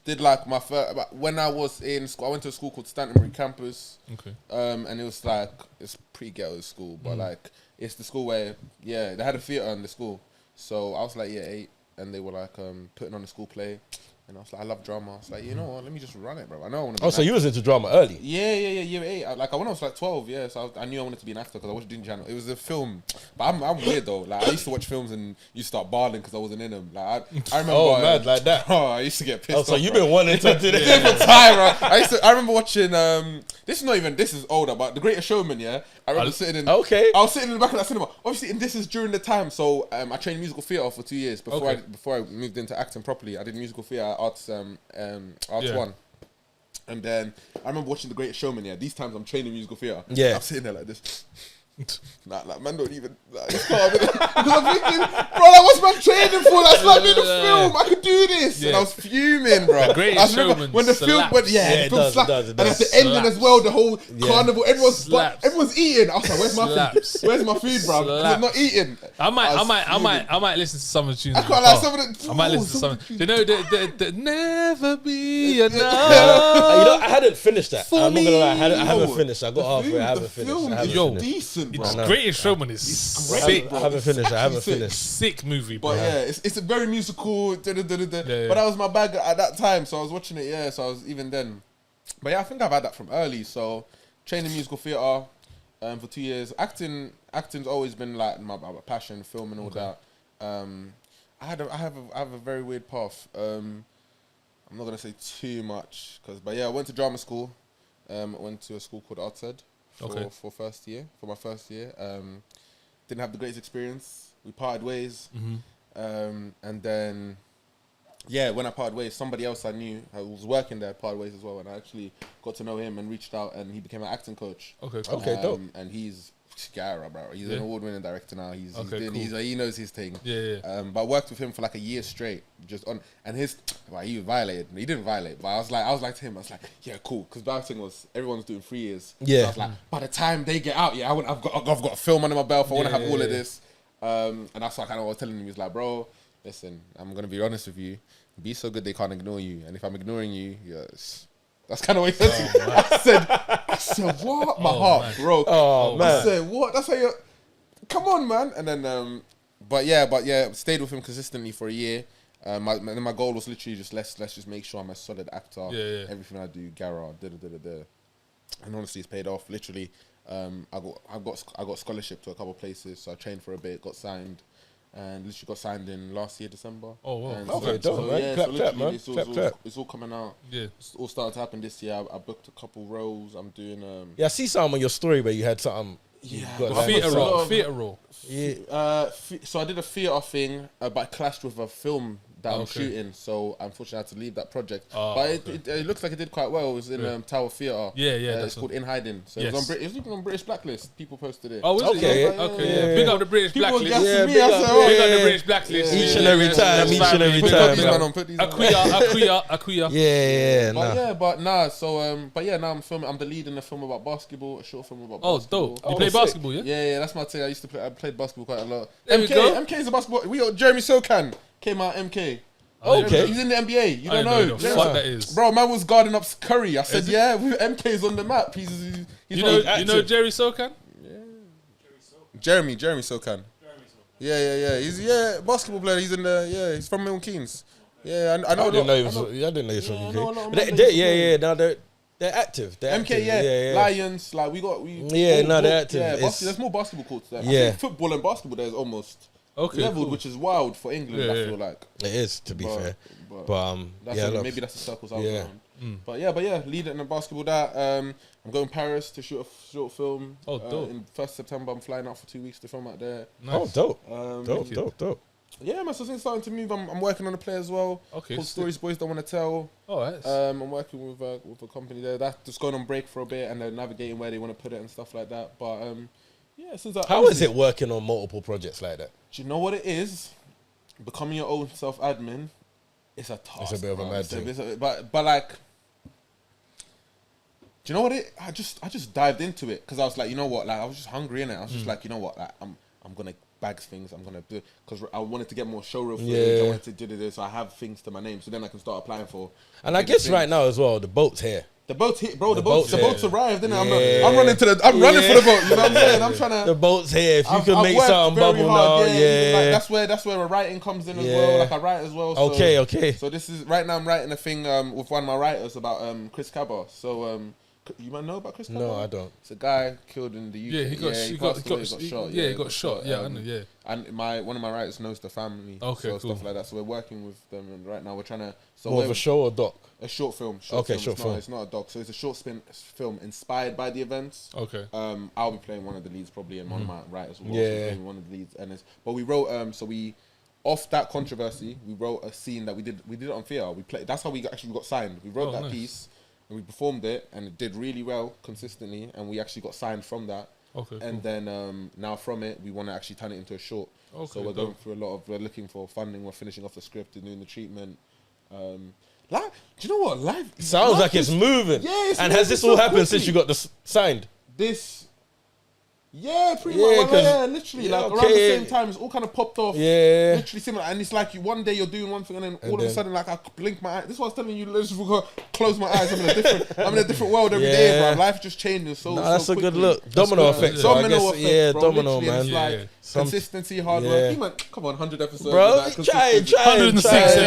did like my first, when I was in school, I went to a school called Stantonbury Campus. Okay. And it was like, it's pre-ghetto school, but like, it's the school where, they had a theatre in the school. So I was like, 8, and they were like putting on a school play. And I was like, I love drama. I was like, you know what? Let me just run it, bro. I know I want to be so you was into drama early? Yeah. Year 8. Like, when I was like 12, so I knew I wanted to be an actor because I watched Disney Channel. It was a film. But I'm weird, though. Like, I used to watch films and you start bawling because I wasn't in them. Like, I remember... mad, like that? Oh, I used to get pissed off. So you've been wanting to do this? Different time, bro. I remember watching... this is older, but The Greatest Showman, I remember sitting in... Okay. I was sitting in the back of that cinema. Obviously, and this is during the time, so I trained musical theatre for 2 years before I moved into acting properly. I did musical theatre at Arts 1. And then I remember watching The Greatest Showman, These times I'm training musical theatre. I'm sitting there like this. Like, man don't even... Because I'm thinking, bro, what's my training for? That's like me in the film. I could do this. And I was fuming, bro. The Greatest Showman when the film went... the film slapped. And at the ending as well, the whole carnival, everyone's eating. I was like, where's my food? Where's my food, bro? Because I'm not eating. I might listen to some of the tunes. I can't like some of the... I might listen to some... Do you know the Never Be Enough? I hadn't finished that. I'm not gonna lie. I haven't finished. I got halfway. I haven't finished. Yo, decent. It's Greatest Showman is sick. I haven't finished. Sick movie, bro. But it's a very musical. But that was my bag at that time, so I was watching it. So I was even then. But I think I've had that from early. So training musical theatre for 2 years. Acting's always been like my passion, film and all that. I have a very weird path. I'm not gonna say too much I went to drama school. I went to a school called Arts Ed. For my first year. Didn't have the greatest experience. We parted ways. And then, when I parted ways, somebody else I knew who was working there parted ways as well. And I actually got to know him and reached out, and he became an acting coach. Okay, dope. And he's Gara, bro. He's an award-winning director now. He knows his thing. But I worked with him for like a year straight, and he violated. He didn't violate, but I was like to him, yeah, cool, because the thing was everyone's doing 3 years. So I was like, by the time they get out, I've got a film under my belt. I want to have all of this. And that's what I was telling him. He was like, bro, listen, I'm gonna be honest with you. Be so good they can't ignore you, and if I'm ignoring you, yes. That's kind of what he said to me. I said, what? My heart broke. Oh, man. I said, what? That's how you... Come on, man. And then, but stayed with him consistently for a year. My goal was literally just, let's just make sure I'm a solid actor. Everything I do, Gara, And honestly, it's paid off. Literally, I got scholarship to a couple of places, so I trained for a bit, got signed, and literally got signed in last year December. Oh wow. And Okay, dope, man. Clap, man. It's all coming out. Yeah. It's all started to happen this year. I booked a couple roles. I'm doing Yeah, I see something on your story where you had something. Yeah, got but like- Theatre role. Yeah. So I did a theatre thing, but I clashed with a film that I'm Okay. shooting. So unfortunately, I had to leave that project. Oh, but okay. it looks like it did quite well. It was in Tower Theatre. Yeah, yeah, It's that's called In Hiding. So Yes. it was even on British Blacklist. People posted it. Oh, is Okay, it? yeah. Okay, Yeah. Big up the British People were blacklist. gassing Yeah, me. big I up. said, Big oh, up the Yeah. British blacklist. Yeah. Each and every time, each and every Put time. these man on, put these man on. Akuya. Yeah, But nah. yeah, but nah. So but yeah, now I'm filming. I'm the lead in a film about basketball, a short film about Oh, basketball. dope. You Oh, play sick. basketball, yeah? Yeah, that's my thing. I played basketball quite a lot. There we go. MK is a basketball. We got Jeremy Sokan came out. MK. Okay. He's in the NBA. You I don't know know. the fuck that is. Bro, man was guarding up Curry. I said, Is it? yeah, MK's on the map. He's You know active. Jerry Sokan? Jeremy Sokan. Yeah. He's basketball player. He's in the he's from Milton Keynes. Yeah, I know. I didn't know he was. I didn't know he was from Yeah, I know a lot UK. of But man they, that yeah. Now they're active. They're MK, active. yeah. Lions, like we. Yeah, no, they're active. Yeah, It's- there's more basketball courts there. I Yeah. think football and basketball there is almost Okay. leveled, Cool. which is wild for England. Yeah, I yeah. feel like. It is, to be fair. But But that's maybe that's the circles I was Yeah. around. But yeah, lead it in the basketball. That I'm going to Paris to shoot a short film. Oh, dope. In 1st September, I'm flying out for 2 weeks to film out there. Oh, dope. Um, Dope. Yeah, man. So things starting to move. I'm working on a play as well. Okay, Called sick. Stories Boys Don't Want to Tell. Oh, that's I'm working with a company there. That's just going on break for a bit, and they're navigating where they want to put it and stuff like that. But yeah, since How is it working on multiple projects like that? Do you know what it is? Becoming your own self-admin. It's a task. It's a bit of a bro. mad It's thing. but like, do you know what it? I just dived into it because I was like, you know what? Like I was just hungry in it. I was just like, you know what? Like I'm gonna bag things. I'm gonna do because I wanted to get more showreel footage. Yeah. I wanted to do this. So I have things to my name. So then I can start applying for. And I bigger guess things. right now as well, the boat's here. The boat's hit, bro. The boat's boat's here. arrived, didn't it? Yeah. I'm running for the boat. You know what I'm saying? I'm trying to. The boat's here. If you I've can make worked something very bubble hard, now, even, yeah. like, that's where the writing comes in as Yeah. well. Like I write as well. So, Okay. So this is right now. I'm writing a thing with one of my writers about Chris Cabba. So you might know about Chris Cabba? No, I don't. It's a guy killed in the UK. yeah. He got shot. Yeah, he got shot. Yeah, I know. Yeah. And one of my writers knows the family. Okay, so cool. stuff like that. So we're working with them, and right now we're trying to. So More of a show or doc? a short film. Okay, short film. It's not a doc. So it's a short film inspired by the events. Okay. I'll be playing one of the leads probably, and one of my writers will Yeah. also be playing one of the leads. But we wrote off that controversy, we wrote a scene that we did it on theatre. We played. That's how we actually got signed. We wrote Oh, that nice. piece and we performed it, and it did really well consistently, and we actually got signed from that. Okay. And then now from it, we want to actually turn it into a short. Okay, So we're dope. going through we're looking for funding. We're finishing off the script and doing the treatment. Like, do you know what? Life Sounds life like it's is- moving. Yeah, it's and moving has this so all happened quickly. since you got signed? This. Yeah, pretty Yeah, much. 'cause- Yeah, literally, yeah, like around the okay. same time, it's all kind of popped off. Yeah. Literally similar, and it's like one day you're doing one thing, and then all of a then- sudden, like I blink my eye. This is what I was telling you. Let's close my eyes. I'm in a different world every day, Yeah. bro. Life just changes so. No, so that's a good quickly. look. Domino good. effect. Yeah. so I Domino guess, effect, yeah, bro. domino, Literally, man. It's Yeah, like yeah. consistency, hard Yeah. work. Man, come on, 100 episodes. Bro, without consistency. try. 106. try.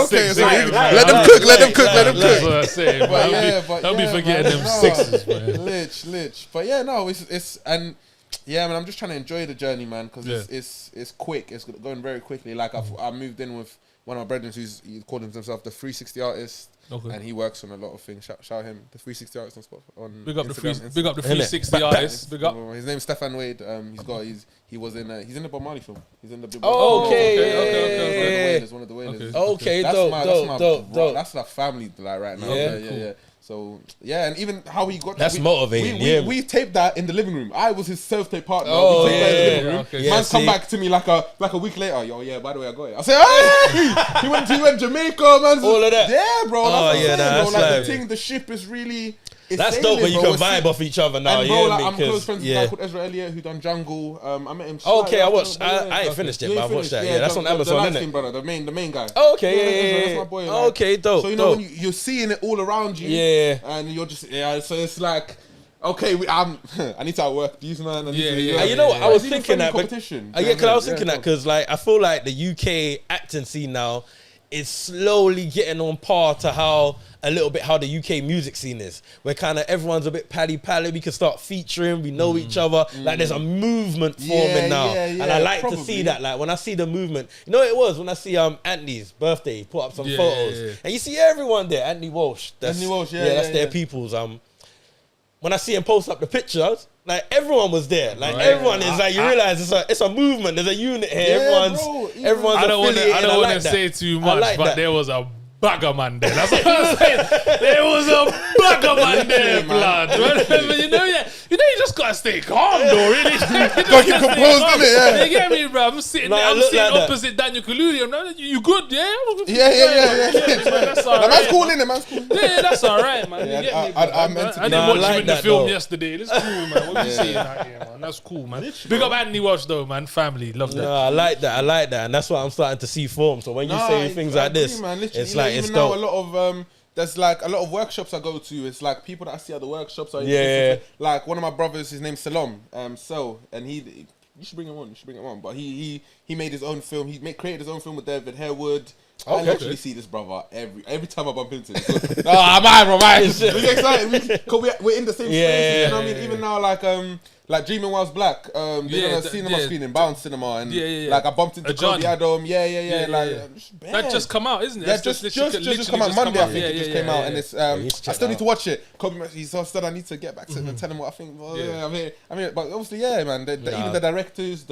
Okay. So Let let them cook. Let them cook. Let them That's cook. what I'm saying. But man. yeah, but Don't be yeah, forgetting man. them No. sixes, man. Lich. But yeah, no, it's and yeah, man, I'm just trying to enjoy the journey, man, because Yeah. it's quick. It's going very quickly. Like I moved in with one of my brethren he called himself the 360 artist, Okay. and he works on a lot of things. Shout him, the 360 artist on Spotify. On Big up the Instagram. big up the Innit? 360 artists. Big up. His name's Stefan Wade. He was in the Bob Marley film. He's in the Big Oh, okay. okay. One of the Wailers. Okay, That's dope, my- dope, that's my dope, bro- dope. That's the family like right now. Yeah. Yeah. So yeah, and even how he got That's motivating, yeah. We taped that in the living room. I was his self-tape partner. Oh, we taped that in the yeah, living room. okay. Yeah, Man, come see. back to me like a week later. Yo, yeah. By the way, I got it. I said, hey! he went Jamaica, man. All of that. Yeah, bro. Oh, That's what I'm yeah, saying, nah, bro. that's Like like- the thing, the ship is really. It's That's sailing, dope when you bro. can We're vibe sick. off each other now. And bro, Yeah, like, I'm close because friends with a guy yeah. called Ezra Elliott who done Jungle. I met him. Okay, I slightly watched. after, I ain't yeah. finished it, You but I ain't watched that. finished? Yeah, that's on the Amazon, light isn't skin it? brother, the main guy. Okay, Ezra, yeah. that's my boy, like. Okay, dope. So you know dope. when you're seeing it all around you, Yeah. and you're just so it's like, okay, I need to outwork these man. I need Yeah, to, yeah, You know what? I was It's even thinking friendly that. competition. Yeah, because I was thinking that so- because like I feel like the UK acting scene now is slowly getting on par to how the UK music scene is. Where kind of everyone's a bit pally. We can start featuring. We know each other. Like there's a movement forming now, and I like to see that. Like when I see the movement, you know what it was when I see Anthony's birthday, put up some photos, and you see everyone there. Anthony Walsh, that's their people's. When I see him post up the pictures, like everyone was there. Like everyone is like, you realize it's a movement. There's a unit here. Everyone's. I don't want to say too much, but there was a bagger man there. That's what I'm saying. There was a bagger man there, blood. You just gotta stay calm, though. Really, gotta keep composed, innit? Yeah. You get me, bro? I'm sitting opposite Daniel Kaluli. I'm like, you good? Yeah. Yeah. That's all right. Man's cool, innit? Man's cool. Yeah, that's all right, man. You get me, bro? I didn't watch you in the film yesterday. That's cool, man. What you saying out here, man? That's cool, man. Big up Anthony Walsh, though, man. Family, love that. No, I like that, and that's what I'm starting to see form. So when you say things like this, it's like it's dope. A lot of there's like a lot of workshops I go to. It's like people that I see at the workshops are like one of my brothers. His name's Salom. And he you should bring him on. But he made his own film. Created his own film with David Harewood. I literally see this brother every time I bump into him. I'm excited. We're in the same space. You know what I mean? Even now, like Dreaming Whilst Black, they're on a cinema screening, Bounce Cinema, and like I bumped into Kobe Adam. That just come out, isn't it? Yeah, just come out Monday. I think it just came out, and it's I still need to watch it. Kobe, he said I need to get back to him and tell him what I think. I mean, but obviously, man. Even the directors,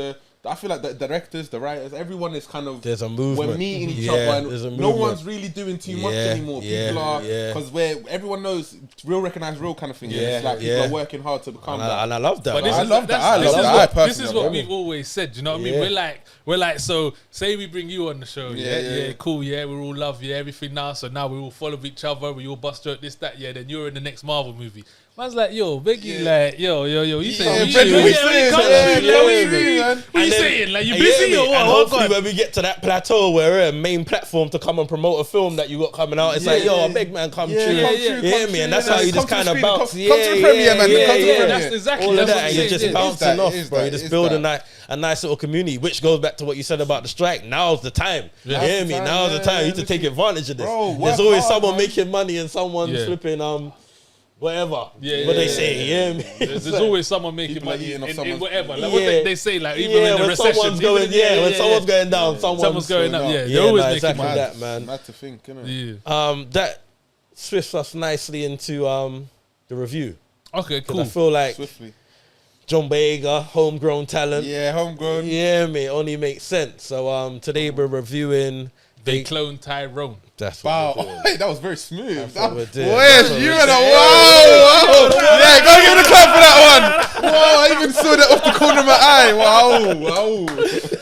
I feel like the directors, the writers, everyone is kind of. There's a movement. We're meeting each other, and no one's really doing too much anymore. People are because everyone knows real recognize real kind of thing. It's like people are working hard to become that, and I love that. I love that. This is what we've always said. You know what I mean? We're like. So say we bring you on the show. Cool. Yeah, we all love everything now. So now we all follow each other. We all bust out this, that. Yeah, then you're in the next Marvel movie. Man's like, yo, Biggie, like, yo. You saying? What you saying? Like, you busy or what? And hopefully, when we get to that plateau where we're a main platform to come and promote a film that you got coming out, it's like, yo, a big man come true. You hear me? And that's how you just kind of bounce. Come to the premiere, man. That's exactly all of that, and you're just bouncing off, bro. You're just building a nice little community, which goes back to what you said about the strike. Now's the time. You hear me? Now's the time. You need to take advantage of this. There's always someone making money and someone flipping whatever. What they say, yeah. There's always someone making money in whatever. Like what they say, like even in the recession. When someone's going down, someone's going up. Yeah, they're always making money. That, man. Mad to think, innit? That swifts us nicely into the review. Okay, cool. I feel like Swiftly. John Boyega, homegrown talent. Yeah, homegrown. Yeah, mate, only makes sense. So today we're reviewing. They cloned Tyrone. That's what we're doing. Hey, that was very smooth. That's what we're doing. You and wow. Yeah, go give it a clap for that one. Wow, I even saw that off the corner of my eye. Wow.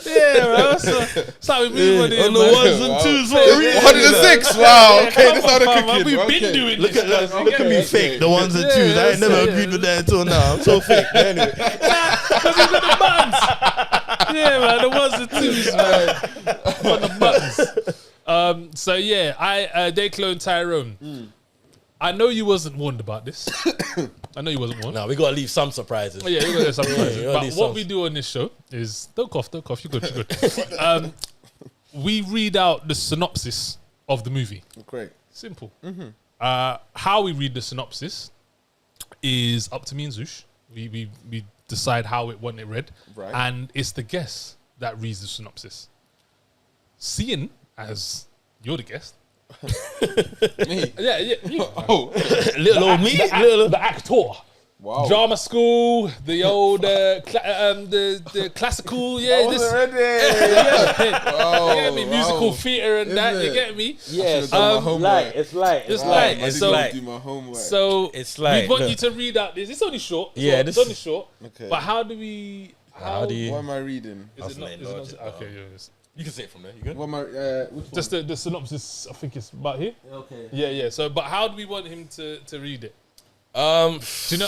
Yeah, bro. That's how we move on here, on the ones and twos. 106. Wow. Okay, this is how they're cooking. We've been doing Look this. at me fake. The ones and twos. I ain't never agreed with that until now. I'm so fake. Anyway. Because he's got the buttons. Yeah, man. The ones and twos, man. On the buttons. They cloned Tyrone. I know you wasn't warned about this. No, we gotta leave some surprises. Yeah, we gotta leave some surprises. But what we do on this show is don't cough. You're good. We read out the synopsis of the movie. Great. Simple. How we read the synopsis is up to me and Zush. We decide how we want it read, and it's the guest that reads the synopsis. Seeing as you're the guest. Me? Yeah. You. Little old me? The actor. Wow. Drama school, the old, the classical, I wasn't ready. You get me? Musical theatre and that, you get me? Yes. It's light. Do my homework. So it's light. We want you to read out this. It's only short. It's only short. Okay. But how do we... What am I reading? Is it not? Okay, yes. You can say it from there. You good? What am I, just the synopsis, I think it's about here. Okay. Yeah. So, but how do we want him to read it? Do you know?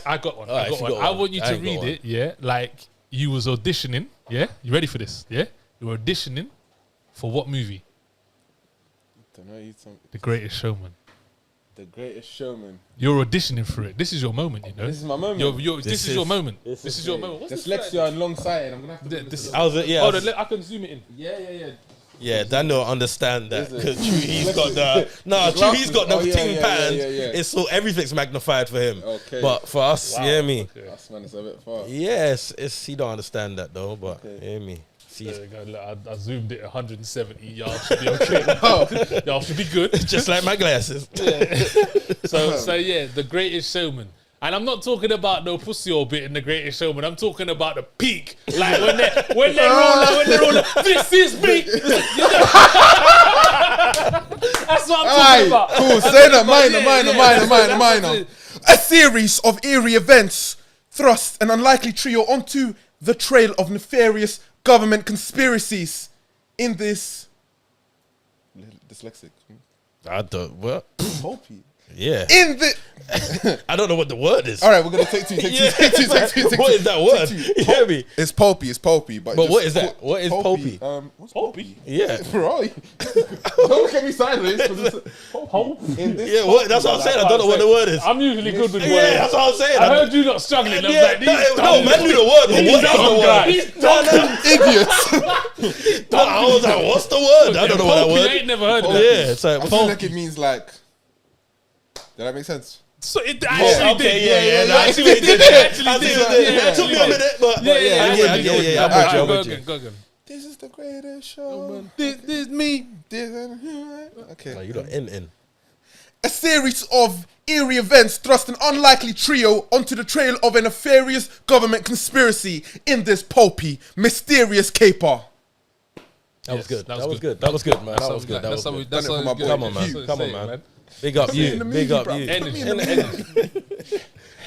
I got one. I want you to read it. Yeah, like you was auditioning. Yeah, you ready for this? Yeah, you were auditioning for what movie? Don't know. The Greatest Showman. The Greatest Showman. You're auditioning for it. This is your moment, you know. This is my moment. This is your moment. This is your moment. What's dyslexia and long sighted. I'm gonna have to. This. I was yeah. Hold on, I can zoom it in. Yeah. Yeah, Daniel understand that Is it? because he's got the he's got the ting patterns. It's so everything's magnified for him. Okay. But for us, yeah, me. Okay. That's man, it's a bit far. Yes, it's he don't understand that though. But hear me. See, There we go. Look, I zoomed it 170. Y'all should be okay. Y'all should be good. just like my glasses. So yeah, The Greatest Showman. And I'm not talking about no pussy or bit in The Greatest Showman. I'm talking about the peak. Like when they roll like, this is me. That's what I'm talking about. Cool. Say that. Minor. A series of eerie events thrust an unlikely trio onto the trail of nefarious government conspiracies in this dyslexic. I don't what? Pulpy. Yeah. In the I don't know what the word is. all right, we're gonna take two. Take two. What is that word? You hear me? It's pulpy. But But what is that? What is pulpy? What's pulpy? Yeah. Bro, don't look at me sideways. Yeah, what? That's what I'm saying. I don't know what the word is. I'm usually good with words. Yeah, that's what I'm saying. I heard you not struggling. I was Yeah, like, no, man knew the word, but what is the word? Idiots. I was like, what's the word? I don't know what that I word. ain't never heard of Yeah, that. it's like I feel like it means like. Does that make sense? So it actually did. yeah. I see what you did. It took me a minute, but Yeah. I'm with you. Go again. This is the greatest show. This me. Okay. You got in. A series of eerie events thrust an unlikely trio onto the trail of a nefarious government conspiracy in this pulpy, mysterious caper. That was good, man. That was good. That was good. Come on, man. Big up you. Big up you.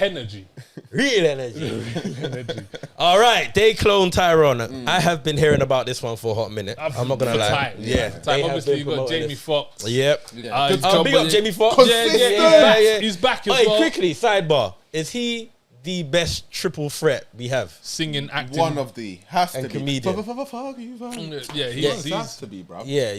Energy. Real energy. All right, they cloned Tyrone. I have been hearing about this one for a hot minute. I'm not gonna lie. Yeah, Time. Obviously, you got Jamie Foxx. Yep. Good Big job, up buddy. Jamie Foxx. Yeah. He's back as Hey, well. quickly, sidebar. Is he the best triple threat we have? Singing, acting. One of the has And to comedian. be. Yeah, Has he's to be, bro. Yeah.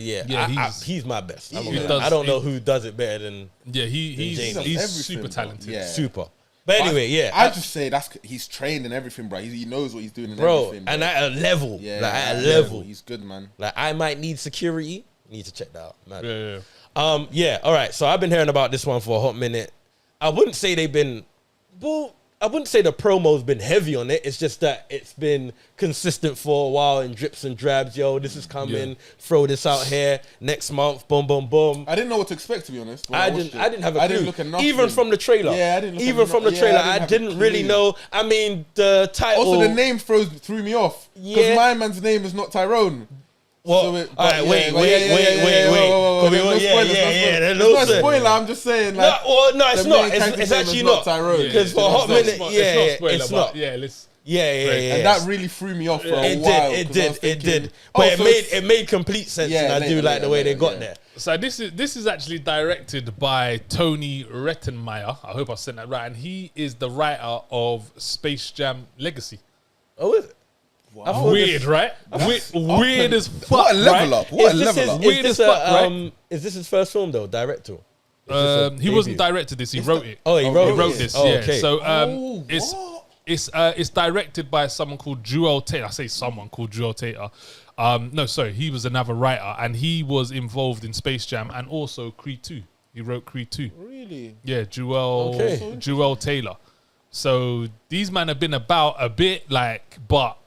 He's my best. does- I don't know who does it better than he's everything, super bro. talented. Yeah. Super. But anyway, yeah. I just say he's trained in everything, bro. He knows what he's doing in Bro, everything. and at a level. yeah, Like at a level. He's good, man. Like I might need security. Need to check that out, man. Yeah. Yeah, all right. So I've been hearing about this one for a hot minute. I wouldn't say they've been I wouldn't say the promo's been heavy on it. It's just that it's been consistent for a while in drips and drabs. Yo, this is coming. Yeah. Throw this out here next month. Boom, boom, boom. I didn't know what to expect, to be honest. when I watched didn't have a clue. I didn't look at nothing. Even from the trailer. Yeah, I didn't look at Even from the yeah, trailer, I I have a didn't really clue. know. I mean, the title. Also, the name threw me off. Yeah. Because my man's name is not Tyrone. What? So All right, wait. There's no spoiler. I'm just saying. Like, No, it's the not. main character's It's name actually is not. Tyrone. Because for a hot minute, it's But not. yeah, let's. Yeah. And that really threw me off for a while. It 'cause I was did. thinking, But so it made complete sense, Yeah, and I do later, like the way they got yeah. there. So this is actually directed by Tony Rettenmeier. I hope I said that right. And he is the writer of Space Jam Legacy. Oh, is it? I thought Weird, right? Weird as fuck. What a level right? up. What a level up. Weird as fuck, right? Is this his first film though? Director? He wasn't directed this. He wrote it. Oh, he wrote this. Oh, Yeah. okay. So it's directed by someone called Jewel Taylor. I say someone called Jewel Taylor. No, sorry, he was another writer, and he was involved in Space Jam and also Creed 2. He wrote Creed 2. Really? Yeah, Jewel Taylor. So these men have been about a bit, like, but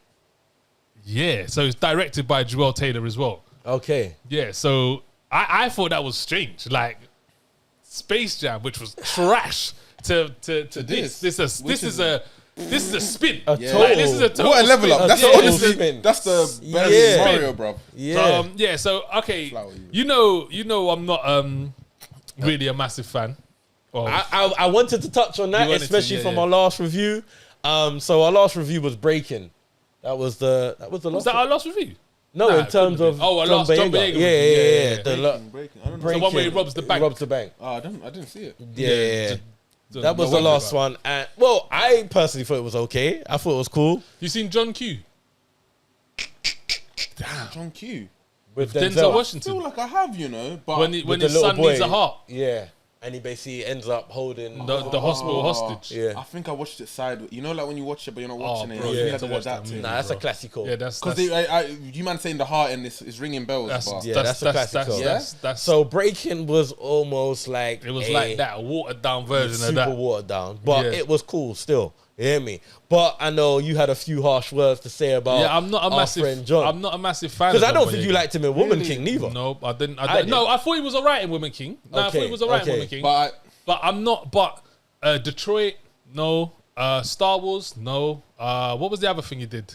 yeah. So it's directed by Jewel Taylor as well. Okay. Yeah. So I thought that was strange, like Space Jam, which was trash, to this. This is a spin. A Like, total. this is a total What a level spin. up. That's Yeah, honestly, spin. that's the Yeah. best Mario, bro. Yeah. So okay, Flower you know, I'm not really a massive fan. Of, I wanted to touch on that, You wanted to, especially yeah, from yeah. our last review. So our last review was Breaking. That was the last. was that our last review? No, Nah, in it terms couldn't of have been. Oh, our last John Boyega. Yeah. Yeah. Breaking. I don't know. So one where he robs the bank. Robs the bank. Oh, I didn't see it. Yeah. So That was no the wonder last about one. And well, I personally thought it was okay. I thought it was cool. it. You seen John Q? John Q. With Denzel I feel Washington. like I have, but When with his the little son boy. needs a heart. Yeah. and he basically ends up holding the hospital hostage. Yeah. I think I watched it sideways. You know, like when you watch it, but you're not watching it. bro, You you have need to to watch watch that that too. movie. Nah, that's a bro. classical. Yeah, that's Because you man saying the heart in this is ringing bells. that's but Yeah, that's a classical. that's So Breaking was almost like it was like that, a watered down version super of that. watered down, but Yeah. it was cool still. You hear me? But I know you had a few harsh words to say about Yeah, I'm not a our massive friend John. I'm not a massive fan Because of I don't John think you Boyega. liked him in Woman Really? King neither. No, I didn't. did. No, I thought he was alright in Woman King. No, I thought he was alright in Woman King. But But I'm not. But Detroit, no. Star Wars, no. What was the other thing he did?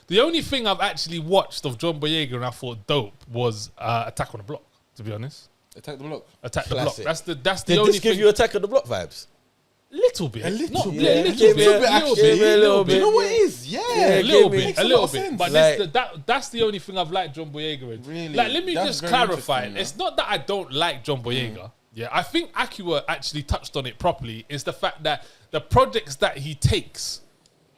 The only thing I've actually watched of John Boyega and I thought dope was Attack on the Block. To be honest, Attack the Block. Attack the Block. Classic. That's the Did only this give thing. you Attack of the Block vibes? Little bit, A little Not- bit. yeah, Yeah, little give bit, me a- little give me bit, a little You bit. know what it is? Yeah. Yeah, a little give me- bit, Makes a a little lot of bit. sense. But Like- that's the only thing I've liked John Boyega in. Really? Like, let me That's just very clarify. interesting, It's not that I don't like John Boyega. Yeah, I think Akua actually touched on it properly. It's the fact that the projects that he takes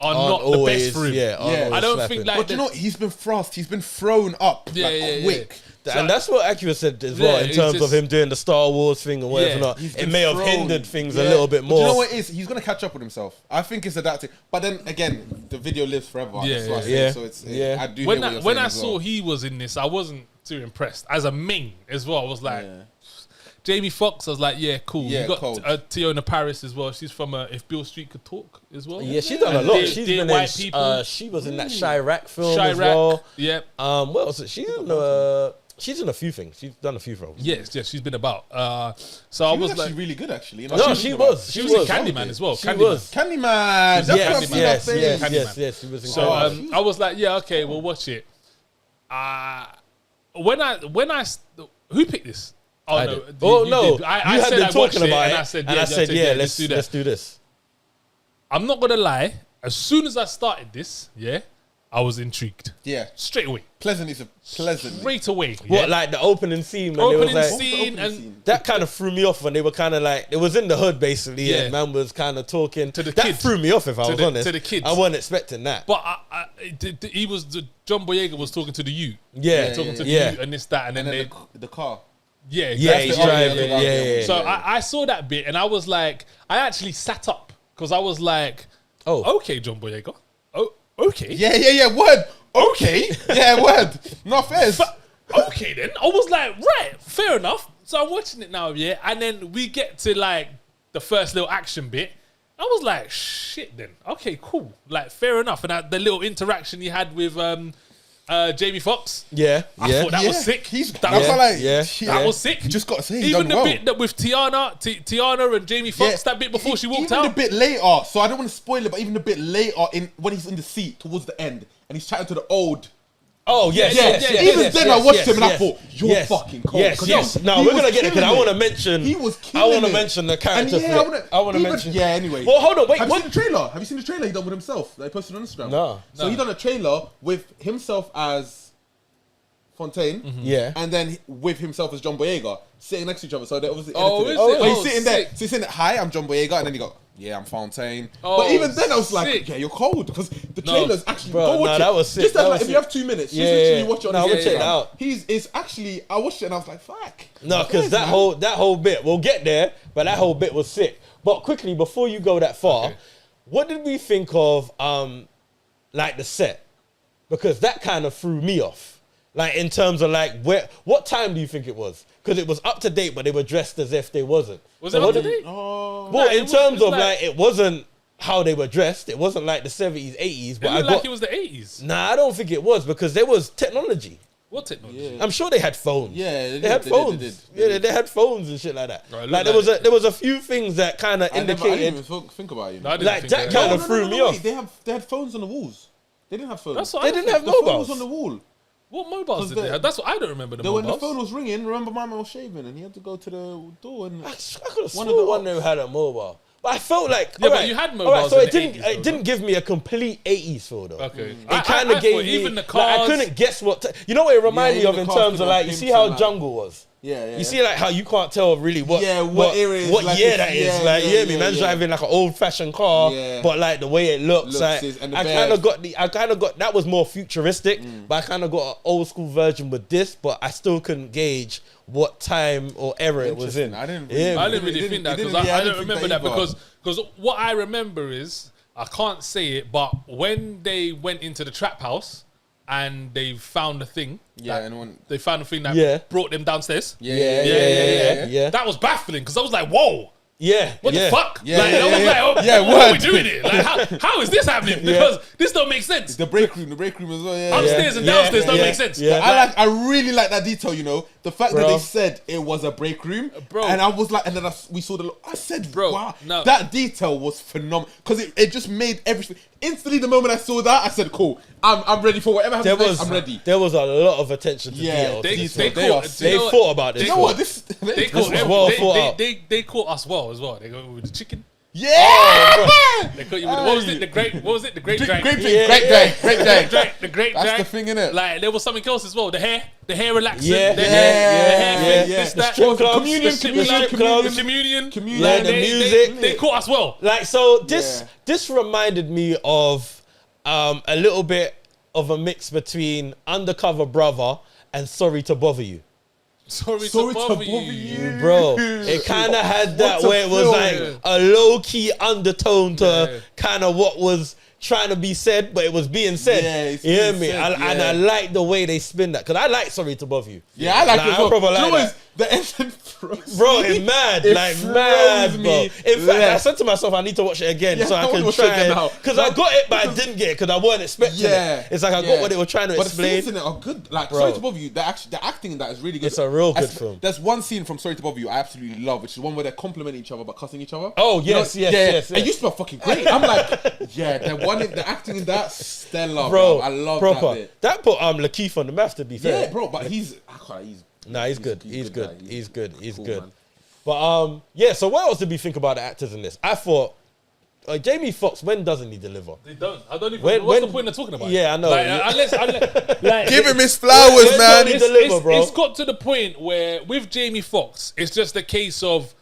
are Aren't not always, the best for him. yeah, aren't Yeah. always I don't slapping. think like But you know, he's been thrust. He's been thrown up. Yeah, like, yeah, yeah. quick. And that's what Acura said as well, Yeah, in it's terms just- of him doing the Star Wars thing and whatever Yeah, not. He's It been may have thrown. hindered things Yeah. a little bit But more. you know what it is? He's gonna catch up with himself. I think it's adapting. But then again, the video lives forever. Yeah, That's what I yeah. say. Yeah. So it's Yeah. I do when hear what I you're when saying I as saw well. he was in this, I wasn't too impressed. As a main as well, I was like, Yeah. Jamie Foxx. I was like, yeah, cool. Yeah, you got cold. Tiona Paris as well. She's from If Beale Street Could Talk as well. Yeah, she's done a And lot. Dear- She's Dear been White in. People. She was in that Chirac film as Chirac. well. Yeah. What else? She's in a few things. She's done a few films. Yes, she's been about. So I She was was actually like, really good, actually. You know, No, she was. she was in Candyman as well. She Candyman. was. Candyman. Yes, That's what I've seen her Yes, face. yes, Candyman. yes. She was in So Candyman. I was like, yeah, okay, we'll watch it. When I who picked this? Oh I no, did. Oh no! did. I you had said been I watched talking it, about and it, I said, and I said, yeah, let's do that. let's do this. I'm not gonna lie. As soon as I started this, yeah, I was intrigued Yeah. straight away. Pleasantly. Straight away. What, yeah. like the opening scene when Opening they was like, scene Opening and scene. that kind of threw me off when they were kind of like, it was in the hood basically, Yeah. and man was kind of talking. To the that kids. threw me off if I To was the- honest. to the kids. I wasn't expecting that. But he was John Boyega was talking to the youth. Yeah, Talking to the yeah. youth and this that and then And they then the car. yeah Yeah, exactly. he's the- driving. yeah, Yeah, yeah. So I saw that bit and I was like, I actually sat up because I was like, Oh. okay, John Boyega. Oh, okay. Yeah. Word. Okay. Yeah, word. No offense. Okay then. I was like, right, fair enough. So I'm watching it now, yeah. And then we get to like the first little action bit. I was like, shit then. Okay, cool. Like, fair enough. And the little interaction he had with Jamie Foxx. Yeah, I yeah. thought that was sick. That That was was like, yeah. That was sick. You just got to say, he even done the well. bit that with Tiana and Jamie Foxx, that bit before she walked even out. the bit later, so I don't want to spoil it, but even the bit later when he's in the seat towards the end and he's chatting to the old. Oh yes, Yeah, yes, yeah, yes, even yes, then yes, I watched yes, him and I yes, thought, you're yes, fucking cold. Yes, 'Cause yes. No, he we're was gonna get it because I killing want to it. mention. He was I killing want to it. mention the And character. yeah, flip. I want to even- mention. Yeah, anyway. Well, hold on, wait. Have you What? seen the trailer? Have you seen the trailer he done with himself that he posted on Instagram? No. So he done a trailer with himself as Fontaine, Yeah. and then with himself as John Boyega sitting next to each other. So they obviously Oh, edited is it. it? So he's Oh, sitting there. sick. So he's saying, "Hi, I'm John Boyega," and then he go, "Yeah, I'm Fontaine." Oh, but even then, I was like, sick. "Yeah, you're cold," because the No. trailer's actually Bro, go watch no, it. that was sick. Just That like, was if you sick. have 2 minutes, Yeah, just literally yeah. watch it on No, his we'll check Instagram. that out. It's actually, I watched it and I was like, "Fuck." No, because that whole bit, we'll get there, but that whole bit was sick. But quickly, before you go that far, Okay. what did we think of like the set? Because that kind of threw me off. Like in terms of like what time do you think it was? Because it was up to date, but they were dressed as if they wasn't. Was So it what up to did- date? Oh, Well, Like, in terms of like- like it wasn't how they were dressed. It wasn't like the 70s, 80s. It But I looked got like it was the 80s. nah. I don't think it was because there was technology. What technology? Yeah. I'm sure they had phones. Yeah, they had phones. Yeah, they had phones and shit like that. Right, look like like there was a few things that kind of I didn't indicated. even think about it. No, I didn't Like think that that. kind of threw me off. Wait, they had phones on the walls. They didn't have phones. That's what They I didn't think. have the phone mobiles. was on the wall. What mobiles did the- they have? That's what I don't remember. The Then when the mobiles. phone was ringing, remember my man was shaving and he had to go to the door and I could have One sworn of the one of them had a mobile. But I felt like Yeah, but alright, you had alright, mobiles so in it the didn't 80s though, it didn't give me a complete 80s feel though. Okay. It kind of gave me even the like, cars. I couldn't guess what you know what it reminded Yeah, me of even in the cars terms of could like have you see pimps how and that. Jungle was. Yeah. You see, like how you can't tell really what era it is, what like, year it's- that is. yeah, Like, yeah, you hear me? yeah, Man's yeah. driving like an old-fashioned car, Yeah. but like the way it looks like and the I bear. kind of got that was more futuristic, but I kind of got an old school version with this, but I still couldn't gauge what time or era it was in. Interesting. I didn't Yeah, really- I didn't really think that because I don't remember that because what I remember is I can't say it, but when they went into the trap house and they found the thing, they found the thing that brought them downstairs. Yeah. That was baffling because I was like, whoa. Yeah. What the fuck? Yeah, like, yeah, I was yeah. like, oh, Yeah, what are we word. doing here? Like, how is this happening? Because this don't make sense. The break room as well. Yeah, Upstairs and downstairs don't make sense. Yeah. I really like that detail. You know, the fact that Bro. they said it was a break room, Bro. and I was like, and then we saw the. I said, Bro, wow, no. that detail was phenomenal because it just made everything. Instantly, the moment I saw that, I said, cool, I'm ready for whatever happens next. I'm ready. There was a lot of attention to Yeah, detail. they thought about this. You know what? This They caught was well thought out. they caught us well as well. They go with the chicken. yeah. They caught you with what was it? The great Great drag. day. The great That's drag. the thing, innit? Like there was something else as well. The hair relaxing. Yeah. the Yeah. hair Yeah. thing, this, The that. strip clubs, communion, the strip clubs. Communion. Yeah, the music. They caught us well. Like, so this reminded me of a little bit of a mix between Undercover Brother and Sorry to Bother You. Sorry to bother you. Bro, it kind of had that What a where it was film. like a low-key undertone to kind of what was trying to be said, but it was being said. Yeah, it's you hear being me? said, And I like the way they spin that, because I like Sorry to Bother You. Yeah, I like it as well. proper Do you know like what that. is- The engine froze Bro, me. it's mad, It like froze mad, bro. me. In fact, I left. said to myself, I need to watch it again Yeah, so I I wanna can watch it again try now. because I got it, but I didn't get it because I wasn't expecting Yeah, it. It's like I got what they were trying to but explain. the scenes in it are good. Like Bro. Sorry to Bother You, the acting in that is really good. It's a real good film. There's one scene from Sorry to Bother You I absolutely love, which is one where they're complimenting each other but cussing each other. Oh, You know, yes, yes. It used to be fucking great. I'm like, yeah, the acting in that stellar, Bro, bro. I love proper. that bit. That put Lakeith on the map, to be fair. Yeah, bro, but he's Nah, he's good. a He's good good. guy. He's good. He's cool, good. man. But yeah. So what else did we think about the actors in this? I thought Jamie Foxx. When doesn't he deliver? They don't. I don't even. When- what's when- the point of talking about it? Yeah, I know. Like, unless like, Give him his flowers, When man. don't he deliver, bro? It's got to the point where with Jamie Foxx, it's just a case of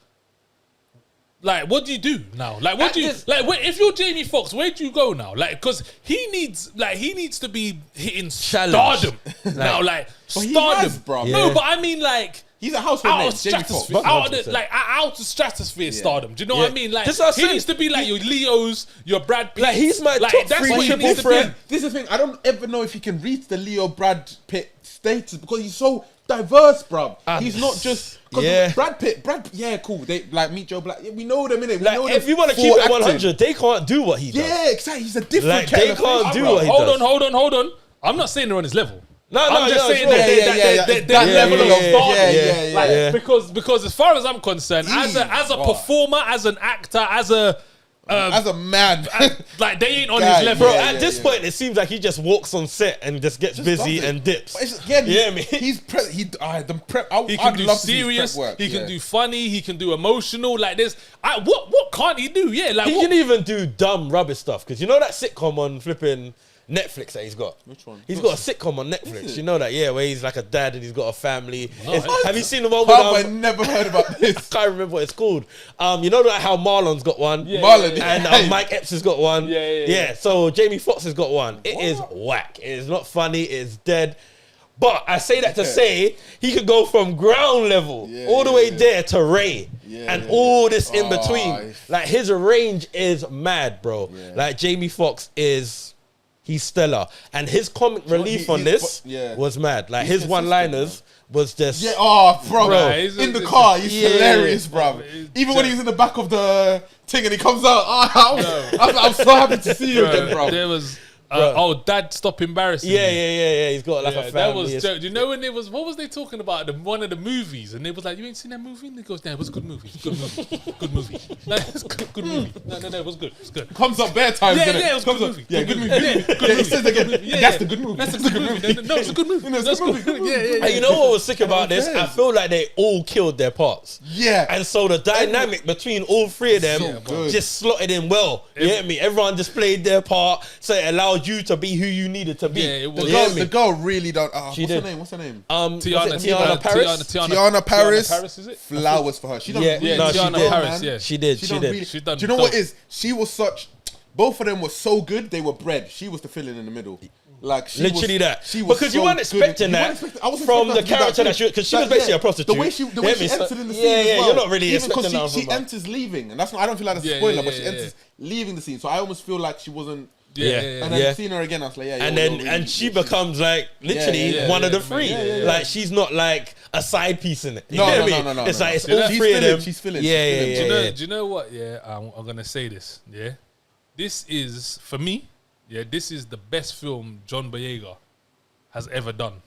like, what do you do now? Like, what do you like? If you're Jamie Foxx, where do you go now? Like, because he needs to be hitting Challenge. stardom now. Like But he stardom, has, bro. No, Yeah. but I mean like. He's a household Out name, of Jamie stratosphere, Foxx. out of stratosphere stardom. Do you know what I mean? Like That's what I he said. needs to be like your Leos, your Brad Pitt. Like, he's my top that's three what he triple needs to threat. be. This is the thing. I don't ever know if he can reach the Leo Brad Pitt status because he's so diverse, bruv. He's not just Yeah. Brad Pitt. Yeah, cool. They like Meet Joe Black. Yeah, we know them, innit? We Like, know if them you want to for keep it acting. 100, they can't do what he does. Yeah, exactly. He's a different Like, kettle they of can't fish, do bruv. what he does. Hold on. I'm not saying they're on his level. No, I'm just saying sure. that level of yeah, stardom. yeah. Like, because as far as I'm concerned, as a Wow. performer, as an actor, as a man. like they ain't on Guy, his level. Bro, Yeah, at this point, it seems like he just walks on set and just gets busy does it. and dips. But it's, again, Yeah, me. he's prep. The prep. He can do love to see his serious. prep work. He can yeah. do funny. He can do emotional. Like this. What can't he do? Yeah, like He what, can even do dumb rubbish stuff, because you know that sitcom on flipping Netflix that he's got. Which one? He's got a sitcom on Netflix. You know that, yeah, where he's like a dad and he's got a family. Nice. Have you seen the one How have I with? never heard about this? I can't remember what it's called. You know like how Marlon's got one. Yeah, Marlon, And yeah. Mike Epps has got one. Yeah. So Jamie Foxx has got one. It is whack. It is not funny. It is dead. But I say that to say he could go from ground level all the way there to Ray and all this in between. Like his range is mad, bro. Like Jamie Foxx he's stellar, and his comic relief on this was mad. Like his one-liners was just Bro. Nah, he's in the a- car, he's Yeah. hilarious, bro. Even when he's in the back of the thing and he comes out, I'm so happy to see you again, bro. There was Bro. Dad, stop embarrassing yeah. me. He's got like a That family. was. It's- Do you know when it was? What was they talking about? One of the movies, and they was like, "You ain't seen that movie?" And he goes, "No, it was a good movie. Good movie. Good movie. No, it's good movie. No, it was good. It's good." Comes up bare times. Yeah, innit? it was a Comes good up- movie. Yeah, good movie. Yeah, He says again, Yeah, that's the good movie. That's a good movie. No, it's a good movie. No, it's That's a good movie. Yeah. And you know what was sick about this? I feel like they all killed their parts. Yeah. And so the dynamic between all three of them So good. just slotted in well. You get me? Everyone just played their part, so it allowed allowed you to be who you needed to be. Yeah, it was. The girl really don't. She What's did. her name? What's her name? Tiana Paris. Tiana Paris. Paris, is it? Flowers for her. She done Yeah, really no, she Tiana did. Paris, yeah. She did. She done did. really- She done Do you know what dope. is? She was such. Both of them were so good. They were bred. She was the filling in the middle. Like she Literally was, that. She was Because you so weren't good. expecting You that weren't expecting- I wasn't from expecting the her to do character that that thing. because she was basically a prostitute. The way she You get me? entered in the scene. Yeah, as yeah. well. You're not really Even because expecting that she from her. enters leaving, and that's not. I don't feel like that's a Yeah, spoiler, yeah, but she yeah, enters leaving the scene. So I almost feel like she wasn't. Yeah. And then seeing her again, I was like, yeah. And you're then really- and she becomes like literally Yeah, one of the yeah, three. yeah, yeah. Like she's not like a side piece in it. You No, get no, me? no, no, no, It's no, like no. it's She's all filling, three of them. she's filling, Yeah, she's yeah, filling. yeah, yeah. Do you know what? Yeah, I'm gonna say this. Yeah, this is for me. Yeah, this is the best film John Boyega has ever done,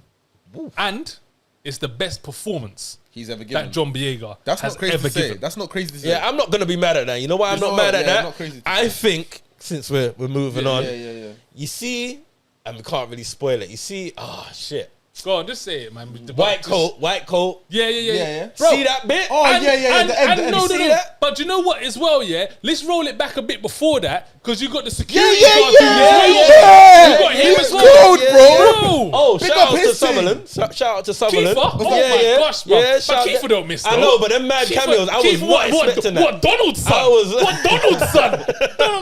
and it's the best performance He's ever given. that John Boyega That's has not crazy ever to say. given. That's not crazy to say. Yeah, I'm not gonna be mad at that. You know why I'm It's not not- mad at yeah, that? not crazy to I say. think since we're moving on, Yeah. you see, and we can't really spoil it. You see, oh shit, Go on, just say it, man. white coat. Yeah. Yeah. Bro, See that bit? Oh, yeah. And, The end. and no, You no, see no. that? But you know what as well, yeah? Let's roll it back a bit before that, because you got the security Yeah. guard doing his Yeah. You got him He's as well. cold, bro. Oh, Pick shout up out to his team. Sutherland. Shout out to Sutherland. Kiefer? Oh my gosh, bro. Yeah, But shout Kiefer out- don't miss, I though. know, but them mad cameos, I was Kiefer, not expecting that. What, Donald's son? I was- What, Donald's son?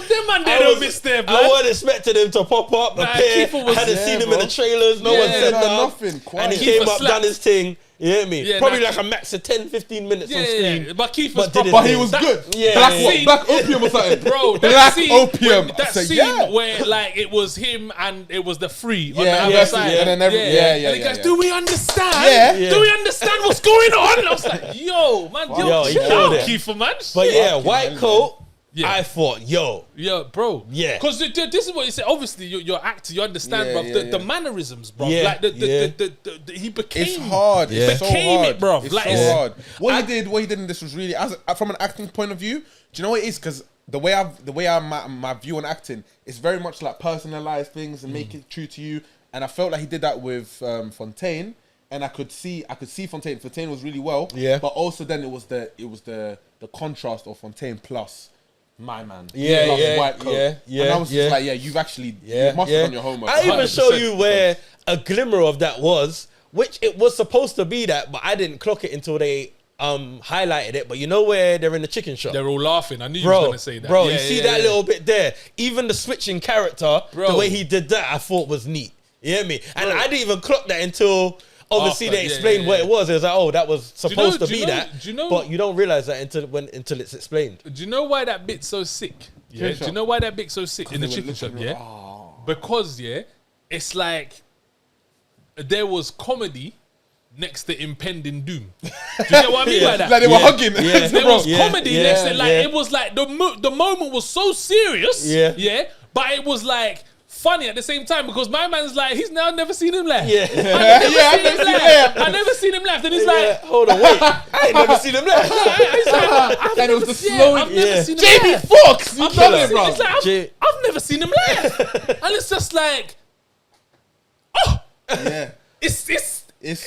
Them man, they don't miss there, I blood. wasn't expecting him to pop up, Nah, appear. Kiefer was- I hadn't Yeah, seen him bro. in the trailers. No Yeah, one said no, nothing. nothing. And Quiet. he Kiefer came up, slapped. done his thing. You hear me? Yeah, Probably nah. like a max of 10, 15 minutes on screen. Yeah, but Kiefer's But did his proper. But he thing. was That- good. Yeah, Black yeah, what? yeah. Black opium or something. Bro, that Black scene, opium. when- that I said, scene yeah. where like it was him and it was the free on the Yeah, other yeah, side. yeah, and then yeah, And he goes, yeah. "Do we understand? Yeah. Do we understand what's going on?" I was like, "Yo, man, Yo, he chill killed out, it. Kiefer, man." But yeah, Fucking white hell, coat. Yeah. I thought, yo, Yeah, bro. Yeah. Because this is what you said. Obviously, you're actor. You understand, Yeah, bro. yeah, The yeah. mannerisms, bro. Yeah, Like yeah. he became. It's hard. Yeah. It's so Became hard, it, bruv. It's Like, so it's- hard. What he did in this was really, from an acting point of view. Do you know what it is? Because the way my view on acting is very much like personalized things and make it true to you. And I felt like he did that with Fontaine, and I could see Fontaine. Fontaine was really well. Yeah. But also then it was the contrast of Fontaine plus my man. Yeah, plus yeah, white coat. yeah, And I was yeah. just like, yeah, you've actually yeah, you must yeah. have done your homework. I even 100%. show you where a glimmer of that was, which it was supposed to be that, but I didn't clock it until they highlighted it. But you know where they're in the chicken shop? They're all laughing. I knew you were Bro, gonna say that. bro, Yeah, you see yeah, that yeah. little bit there? Even the switching character, Bro. the way he did that, I thought was neat. You hear me? And I didn't even clock that until obviously After, they yeah, explained yeah, what yeah. it was. It was like, oh, that was supposed to do be you know- that. do you know- but you don't realize that until it's explained. Do you know why that bit's so sick? Yeah. Chicken Do you shop. know why that bit's so sick in the they were chicken shop? looking- Yeah. Because it's like there was comedy next to impending doom. Do you get what I mean by that? Like they were Yeah. hugging. Yeah. There was Yeah, comedy yeah, next to like yeah. it was like the moment was so serious. Yeah. But it was like funny at the same time because my man's like he's now never seen him laugh. Yeah. I never seen him laugh. Then he's Yeah, like, hold on, wait. I ain't never seen him laugh. And it was the yeah, slow. I've never Yeah. seen him Jamie laugh. Foxx, you I've done never it, seen, bro. it's like, J- I've never seen him laugh. And it's just like, oh, Yeah. it's It's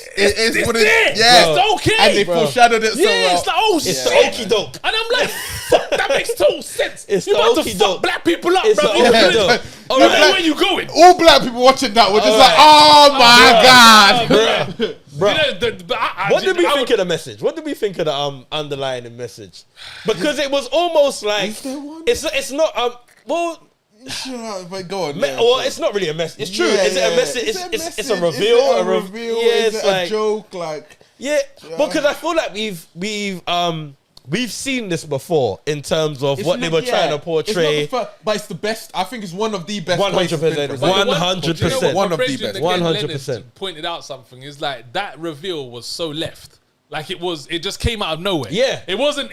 what there. it yeah. It's okay. And they Bro. foreshadowed it so Yeah, well. it's like, oh It's shit. the okie doke. And I'm like, fuck, that makes total sense. It's you the about to okie fuck doke. black people up, It's bro. the You okie know doke. you know where you going. All black people watching that were just like, Alright. oh my god. Bro. You know, What did we I think of the message? What did we think of the underlying message? Because it was almost like Is there one? it's not well. Sure, but go on. Well, it's not really a message. It's true. Is it a message? Is it a It's a message? reveal. Is it a reveal? Yeah, Is it's it like a joke? Like, yeah. Because I feel like we've seen this before in terms of it's what they not- were yeah. trying to portray. It's not the first, but it's the best. I think it's one of the best. 100%. ways it's been presented. 100%. One of the Brethren best. again, 100%. Leonard pointed out something. Is like that reveal was so left. Like it just came out of nowhere. Yeah. It wasn't.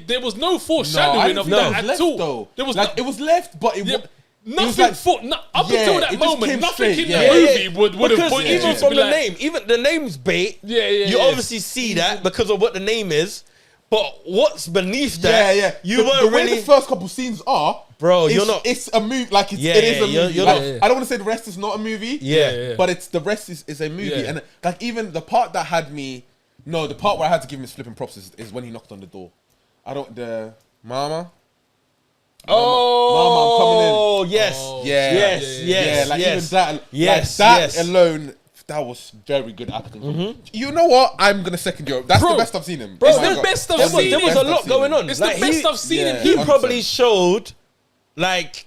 There was no No, I foreshadowing didn't of think that it was at left, all. though. There was like no, it was left, but it yeah, was nothing like- up yeah, until it that just moment. came Nothing straight, in yeah. the movie would have because pointed even you to from be the like, name, even the name's bait. Yeah, You yeah. obviously see that because of what the name is, but what's beneath that? Yeah. You the weren't way really. the first couple scenes are, Bro, it's, you're not. It's a movie. Like it Yeah, is a you're- movie. you're Like, not- I don't want to say the rest is not a movie. Yeah. But it's the rest is a movie, Yeah. and like even the part that had me, the part where I had to give him his flipping props is when he knocked on the door. The mama. Oh, yes. Oh, Yeah, Yes, yes, like yes. even that, Yes, like that yes. alone, that was very good acting. You know what? I'm gonna second you. That's Bro, the best I've seen him. Bro, Oh my there's God. best I've That's the seen There was best a I've lot seen going him. on. It's Like, the best I've seen yeah. him. He 100%. probably showed, like,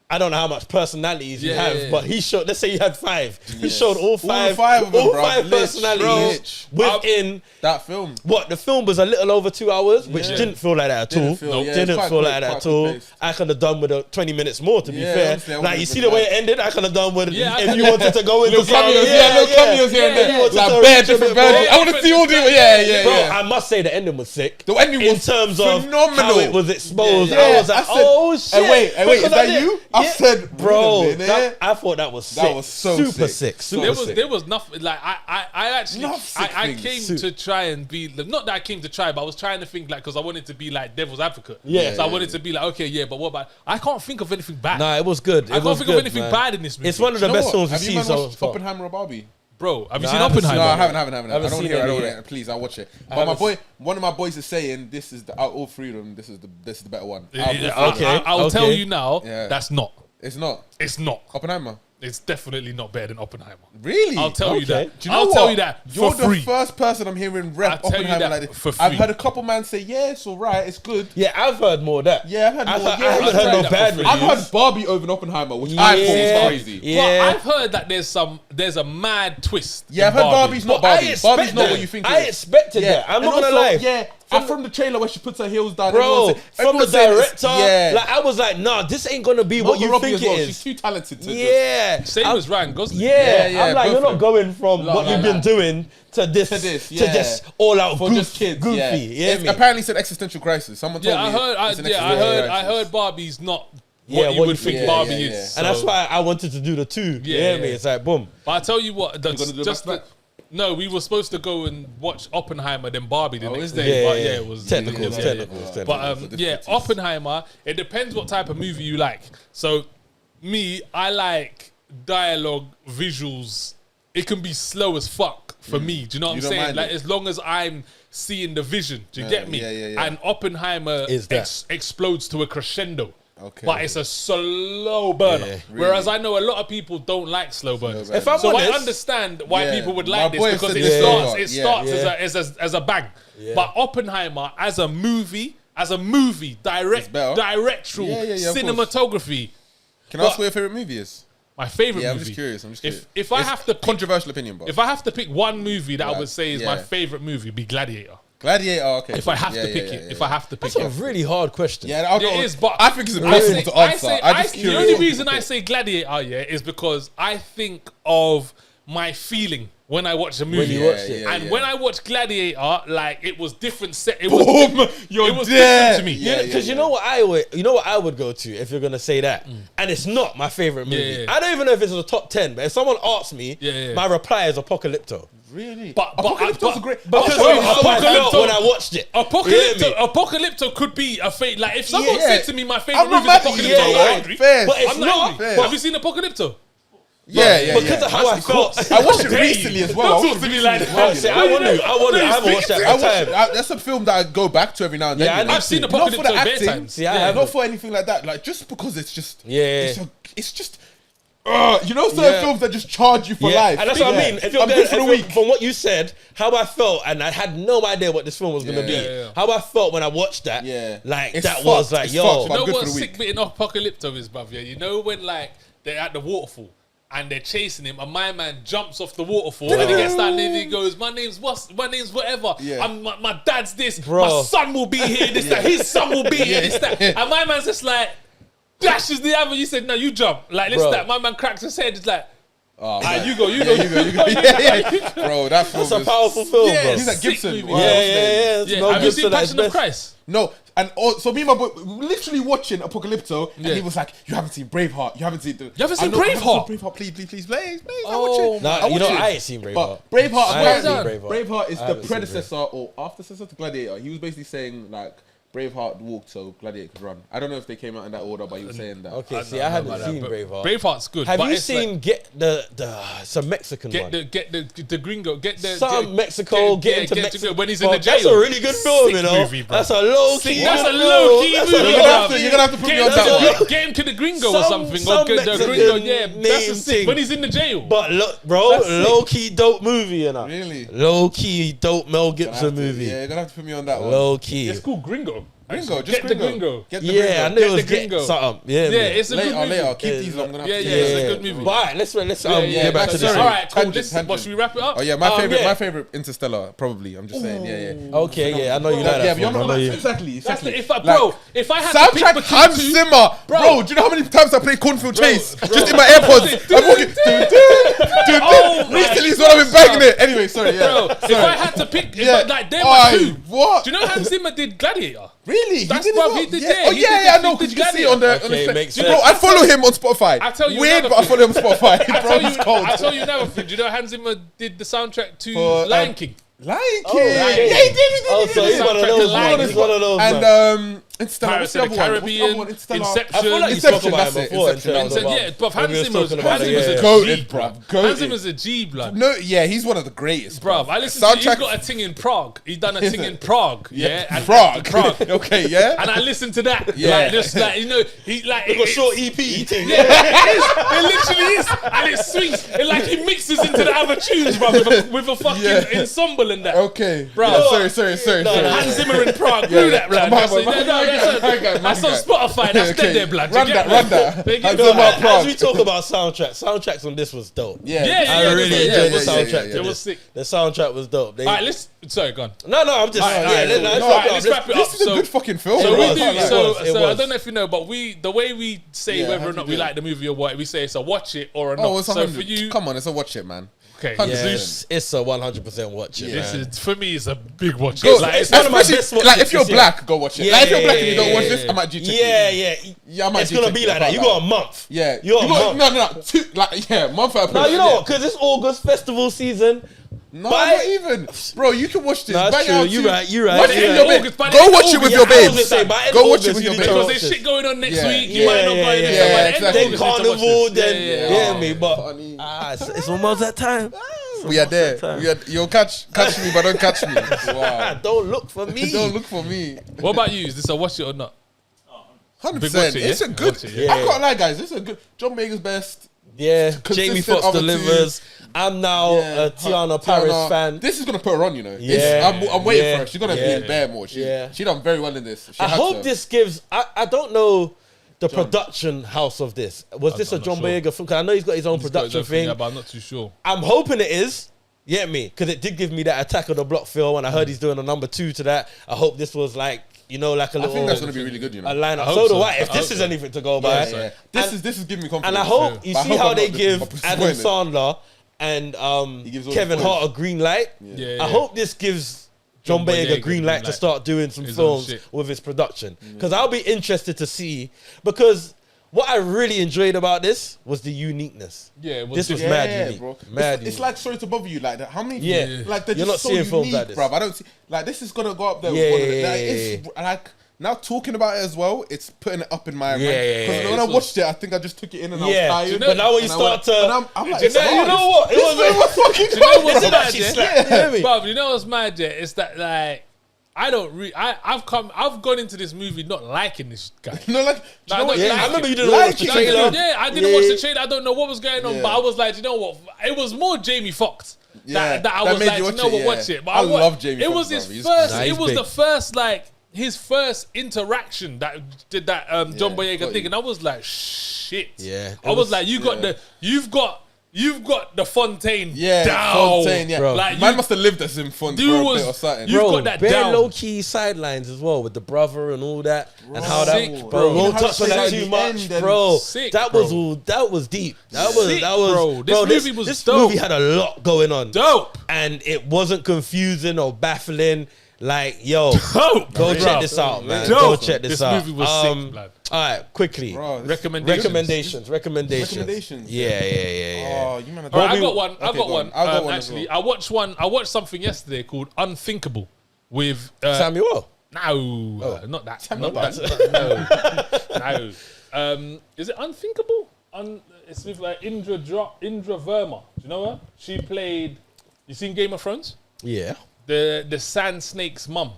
I don't know how much personalities you Yeah, have, yeah. but he showed. Let's say you had 5. He Yes. showed all five of them, bro. Lich, personalities bro. within. That film. What, the film was a little over 2 hours, which Yeah. didn't feel like that at all. Didn't feel- yeah, it's Didn't quite feel quick, like that quite at all. quick-paced. I could have done with 20 minutes more, to be Yeah, fair. honestly, I Like, you would've see been the way mad. it ended, I could have done with Yeah, if you wanted to go into Little cameos, little cameos here and yeah, there. yeah. wanted to Like reach bare a different bit more. versions. I want to see all the Bro, yeah. I must say the ending was sick. The ending in was terms of phenomenal. how it was exposed. Yeah, I was like, I said- oh shit. Hey, wait, is Because that did- you? I said, bro, wait a minute. I thought that was sick. That was so super sick. sick. Super There was sick. there was nothing like I actually Enough sick I things. came to try and be not that I came to try, but I was trying to think like because I wanted to be like devil's advocate. Yeah. So I wanted to be like, okay, yeah, but what about? I can't think of anything bad. Nah, it was good. I can't think of anything bad in this movie. It's one of the You know best what? films Have we've you seen man so watched far. Oppenheimer or Barbie? Bro, have you No, seen I haven't seen- Oppenheimer? No, I haven't. I Haven't don't seen hear it it. yet. Please, I'll watch it. I But my haven't one of my boys is saying this is the out of all three of them. This is the better one. Yeah, Out of yeah, all three. Okay. I'll tell you now. Yeah. That's not. It's not It's not. Oppenheimer. It's definitely not better than Oppenheimer. Really? I'll tell you Okay. that. Do you know I'll what? tell you that You're for the free. first person I'm hearing rep I'll tell you Oppenheimer that like this. for I've free. heard a couple man say, yeah, it's all right, it's good. Yeah, I've heard more of that. Yeah, I've heard more. I Yeah, haven't it's heard right. no that bad for free. I've reviews. heard Barbie over Oppenheimer, which I thought Yeah. was crazy. Yeah. But I've heard that there's a mad twist. Yeah, I've in heard Barbie's not But I Barbie. expect Barbie's not that. what you think I it is. expected that. I'm And not gonna also, lie. Yeah, and from the trailer where she puts her heels down, Bro, everyone's from the everyone's saying it's- director, yeah. like I was like, nah, this ain't gonna be what Margot you Robbie think as well. it She's is. too talented to Yeah, Same I'm- as Ryan Gosling. Yeah, Yeah, I'm like, both you're of not them. going from what you've been doing to this, To this, to yeah. just all out for goof, just kids. goofy. Yeah, Yeah, it's apparently it's an existential crisis. Someone told Yeah, me. I heard. it's an I existential crisis. heard Barbie's not Yeah, what you what would you think think. Barbie Yeah, yeah, is. yeah. So- and that's why I wanted to do the two. Yeah, Yeah, yeah. me. It's like boom. But I tell you what, gonna do just back-to-back? no, we were supposed to go and watch Oppenheimer, then Barbie the next is day. it? But yeah, it was technicals, yeah, technicals. But For yeah, difficulties. Oppenheimer. It depends what type of movie you like. So me, I like dialogue, visuals. It can be slow as fuck for me. Do you know what You I'm don't saying? mind Like it? as long as I'm seeing the vision. Do you get me? yeah. And Oppenheimer Is that. explodes to a crescendo. Okay. But it's a slow burner. Yeah, Whereas I know a lot of people don't like slow burners. burner. If I'm So I honest, understand why Yeah. people would My like this boy because said it this starts, before. it Yeah. starts as a bang. But Oppenheimer as a movie, better. directorial, Yeah, of course. cinematography, Can I ask what your favorite movie is? my favorite Yeah, I'm movie. just curious. If I It's have to pick, controversial opinion, but if I have to pick one movie that I would say is my Yeah. favorite movie, be Gladiator. Gladiator. Okay. If I have to pick it, if I have to pick that's a it. really hard question. Yeah, I'll go. It is, but I think it's impossible to answer. I'm just the curious. only reason I say Gladiator, is because I think of my feeling when I watch a movie. you watched it. And when I watched Gladiator, like it was different. It was Boom! You're it was dead. different to me. Yeah. Because you know what I would go to if you're gonna say that, and it's not my favorite movie. Yeah. I don't even know if it's in the top 10, but if someone asks me, Yeah. my reply is Apocalypto. Really? But Apocalypto's a great. Because I'll show you of how I felt Apocalypto- when I watched it. Apocalypto, Yeah, Apocalypto could be a fate. Like if someone Yeah. said to me my favorite I'm not movie is mad at you. Apocalypto, I'm Yeah, not yeah. angry. Fair. But it's I'm not not. angry. Fair. But have you seen Apocalypto? Yeah. Because of how I felt. I watched it Dare you. recently as well. Don't I talk watched to it me like recently that. as See, well, I want to. I haven't watched that I at watched time. that's a film that I go back to every now and then. Yeah, I you know. need I've seen to. Not for Apocalypto the bare acting. times. See, I haven't. Not for anything like that. Like just because it's just. Yeah. It's just. You know, certain Yeah. films that just charge you for life. And that's what I mean. If you're I'm good for the if week. from what you said, how I felt, and I had no idea what this film was going to be. Yeah. How I felt when I watched that, Yeah. like It's that fucked. was like, It's yo, fucked, You but know good what for the sick week. bit in Apocalypto is, bruv? Yeah, you know when like they're at the waterfall and they're chasing him, and my man jumps off the waterfall and he gets down and he goes, "My name's whatever. Yeah. My dad's this. Bro. My son will be here. This that. His son will be here. This that." And my man's just like dashes the other. You said, "No, you jump." Like this Bro. that. My man cracks his head. It's like, Oh, "Ah, man. you go. Yeah. Bro, that film it's a is- powerful film, Yeah, bro. He's like sick Gibson. movie. Wow, Yeah, what's his name? yeah. It's Yeah. Mel Have you Gibson seen at his Passion of best. Christ? No, and so me and my boy we were literally watching Apocalypto, and Yeah. he was like, "You haven't seen Braveheart. You haven't seen the. You haven't seen I know- I haven't Braveheart? seen Braveheart, please, please. I Oh, watch it. Nah, I you watch know, it. I ain't seen Braveheart. But Braveheart, I ain't apparently, seen Braveheart is I the haven't seen predecessor or aftersuccessor to Gladiator. He was basically saying like Braveheart walked so Gladiator could run. I don't know if they came out in that order, but you were saying that. Okay, see, I hadn't seen Braveheart. Braveheart's good. Have but you it's seen some Mexican one? Get the gringo. Get the Some Mexico. Get into Mexico when he's in the jail. That's a really good film, Sick you know. movie, bro. That's a low key. That's a low key movie. You're gonna have to put me on that one. Get him to the gringo or something. Some Or get the Mexican gringo. Yeah, that's name a sick. thing. When he's in the jail. But look, bro, low key dope movie, you know. Really? Low key dope Mel Gibson movie. Yeah, you're gonna have to put me on that one. Low key. It's called Gringo. Gringo, just Get the Gringo. Get the Yeah, I Gringo. knew it was the Gringo. get something. Yeah, Yeah, man. it's a good movie. Later. Keep these. I'm gonna have to It's a good movie. But alright, let's Yeah, get back to this. All right, cool. Tangent. What, should we wrap it up? Oh yeah, my yeah. favorite Interstellar, probably. I'm just saying, yeah. Okay, yeah, I know you like that. Yeah, but you're film, I not know you. exactly. That's the, if I had to pick Soundtrack between Hans two, Zimmer, bro. Do you know how many times I played Cornfield Chase just in my AirPods? I'm walking. Recently, is what I've been banging it. Anyway, sorry. bro, Yeah. if I had to pick, like they're Aye, my two. what? Do you know Hans Zimmer did Gladiator? Really? That's he did bruv, as well? he did, Yeah. yeah, Oh he yeah, did yeah, the- no, he because did you can see it on the Okay, set. makes Bro, sense. I follow him on Spotify. I tell you Weird, another but I thing. follow him on Spotify. Bro, he's cold. I tell you another thing. Do you know Hans Zimmer did the soundtrack to For, Lion King? Lion Oh, King. yeah, Yeah, he did. Oh, so he's one of those ones. He's one of those. man. And Interstellar. Pirates What's of the the other one? What's the other one? Caribbean, Interstellar. Inception. I feel like you Inception, spoke about that's it it. before. Inception. Yeah, but When we was talking about Hans it, Zimmer's yeah. a G, Goated, bruv. bruv. Goated. Hans Zimmer's a G, blood. No, yeah, he's one of the greatest, Bruv, I listened to. He's Soundtrack- got a thing in Prague. He done a thing in Prague. Yeah, and Prague. Prague. Okay, yeah. And I listened to that. Yeah. Like just like he like Got short EP thing. Yeah, it literally is, and it swings. It like he mixes into the other tunes, bro, with a fucking Yeah. ensemble and that. Okay, Bro. Yeah, sorry. Hans Zimmer in Prague, do that, blood. My That's on Spotify. That's Okay, dead there, blood. run that. They Hans get Zimmer that. Prague. As we talk about soundtracks on this was dope. Yeah, Yeah, I really enjoyed the soundtrack. It was sick. The soundtrack was dope. All right, sorry, go on. No, I'm just. Alright, let's wrap it up. This is a good fucking film. So bro. we do. Like, So it I was. don't know if you know, but the way we say Yeah, whether how or do not you we do it? like the movie or what, we say it's a watch it or a Oh, not. it's So 100. for you, Come on, it's a watch it, man. okay, 100%. Zeus, It's a 100% watch it. this man. is for me. It's a big watch Go, it. Like, it's one of my especially, best watches like if you're this year. black, go watch it. Yeah, Like if you're yeah, black and you yeah, don't watch yeah, this, yeah. I might do check Yeah, Yeah, I might It's do gonna check be you. like that. You got a month. Yeah, You got a month. No. Two, like month at a No, you know yeah. what? Because it's August festival season. No, Buy not it. even, bro. You can watch this. No, that's Bang true. out You too. right. You right. Watch it you in right. your bed. August, by the Go end watch of it with August, your yeah, I was babes. gonna say, by end Go of watch it August, with your you need to babes. because watch there's shit going on next Yeah. week. You might not go in yeah, there. So by the end exactly. of Then August, you need to watch carnival, this. then Yeah. yeah, me. But Funny. it's almost that time. We are there. You'll catch me, but don't catch me. Wow. Don't look for me. Don't look for me. What about you? Is this a watch it or not? 100%. watch it, It's yeah? a good. Watch it, yeah. I can't lie, guys. It's a good. John Mager's best. Yeah, Consistent Jamie Foxx other delivers. I'm now a Tiana Paris fan. This is gonna put her on, you know. Yeah. I'm waiting Yeah. for her. She's gonna be Yeah. in bare more. She done very well in this. She I had hope to. this gives. I don't know the production house of this. Was this a I'm not John sure. Boyega film? 'Cause I know he's got his own He's got his production own thing, thing. yeah, but I'm not too sure. I'm hoping it is. Yeah, me, because it did give me that Attack of the Block feel, and I heard he's doing a number 2 to that. I hope this was like, you know, like a I little. think that's gonna be really good, you know. a lineup. I hope So do so. I. If I this hope is so. anything to go by, Yeah. This is giving me confidence. and I hope you But I see hope how I'm they not give disappointed. Adam Sandler and gives all Kevin the Hart a points. green light. Yeah. I hope this gives John Boyega a green light to start doing some His own films shit. with his production. Because I'll be interested to see, because what I really enjoyed about this was the uniqueness. Yeah, it was This was different. mad unique. bro. Mad It's unique. like Sorry to Bother You, like that. How many? Yeah. Like they're You're just not so seeing films unique, like this. bruv. I don't see. Like this is gonna go up there. Yeah, with one of the, yeah, like, yeah, it's like now talking about it as well. It's putting it up in my Yeah, yeah, Because yeah, when I it's watched it, I think I just took it in and I was Yeah, tired. but now when you And I start went- to, and I'm like, you know what? It was fucking Do you know what's It's mad, actually yeah? slapped, you hear me? Bruv, you know what's mad, yeah? It's that, like, I've gone into this movie not liking this guy. No, like, do you know what? Yeah, like I remember it. you didn't watch the Like it. trailer. Yeah, I didn't Yeah. watch the trailer. I don't know what was going on, Yeah. but I was like, you know what? It was more Jamie Foxx. Yeah, That I that was made like, you you watch know it, what, yeah. watch it. But I love Jamie It Foxx, was his bruv. He's- first. Nah, he's It was big. the first, like, his first interaction that did that John Boyega got thing, you. and I was like, shit. Yeah, I was like, you've got the Fontaine down. Fontaine, yeah. Bro. Like, Man you- must have lived as in Fontaine Dude for a was- bit or something. you- Bro, got that bare down. low key sidelines as well with the brother and all that, and how that, Sick, bro. bro. Won't How touch on to that say too the much, end and- bro. Sick, that bro. was all. That was deep. That Sick, was, bro. This movie was this dope. movie had a lot going on, Dope. and it wasn't confusing or baffling. Like, yo, Dope. go Bro. check this out, man. Dope. Go check this This out. movie was sick, blood. All right, quickly. Bro, this- Recommendations. Recommendations. Yeah. Oh, you man. All right, we- I've got one. I've got one as Actually, well. I watched something yesterday called Unthinkable with Samuel. No, not that. Tell me Not about that. No. Is it Unthinkable? It's with like Indra Verma. Do you know her? She played. You seen Game of Thrones? Yeah. The Sand Snake's mum.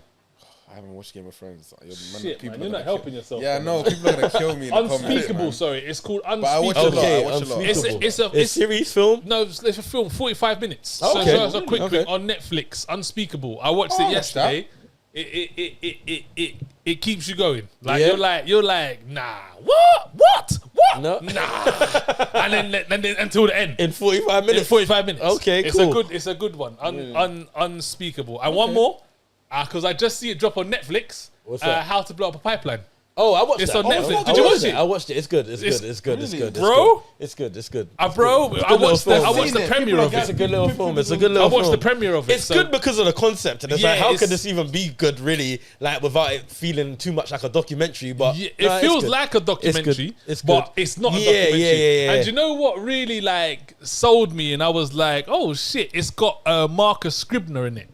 I haven't watched Game of Thrones. Shit, man, you're not helping yourself. Yeah, bro. no, people are gonna kill me. In the comments, Unspeakable. man. Sorry, it's called But I watch Unspeakable. a lot. Okay, I watch a lot. Unspeakable. It's a series film. No, it's a film, 45 minutes. So, Okay. so it's a quick Okay. on Netflix. Unspeakable. I watched Oh, it I watched that. yesterday. It keeps you going. Like Yeah. you're like, nah, what? No. Nah. and then until the end. In 45 In minutes. 45 minutes. Okay, it's cool. It's a good one. Unspeakable. And one more, because I just see it drop on Netflix. What's that? How to Blow Up a Pipeline. Oh, I watched It's that. on Netflix. I Did you watched watch it? I watched it. It's good. It's It's- good. It's good. It's Really? good. Bro? It's good. It's good. Bro, It's a I good watched little the film. premiere of It's a it. good little film. It's a good little I watched film. the premiere of it. It's so- good because of the concept, and it's Yeah, like, how it's- could this even be good, really? Like, without it feeling too much like a documentary. But Yeah, no, it it's feels good. like a documentary, It's good. but it's not a Yeah, documentary. yeah. And you know what really like sold me? And I was like, oh shit, it's got Marcus Scribner in it.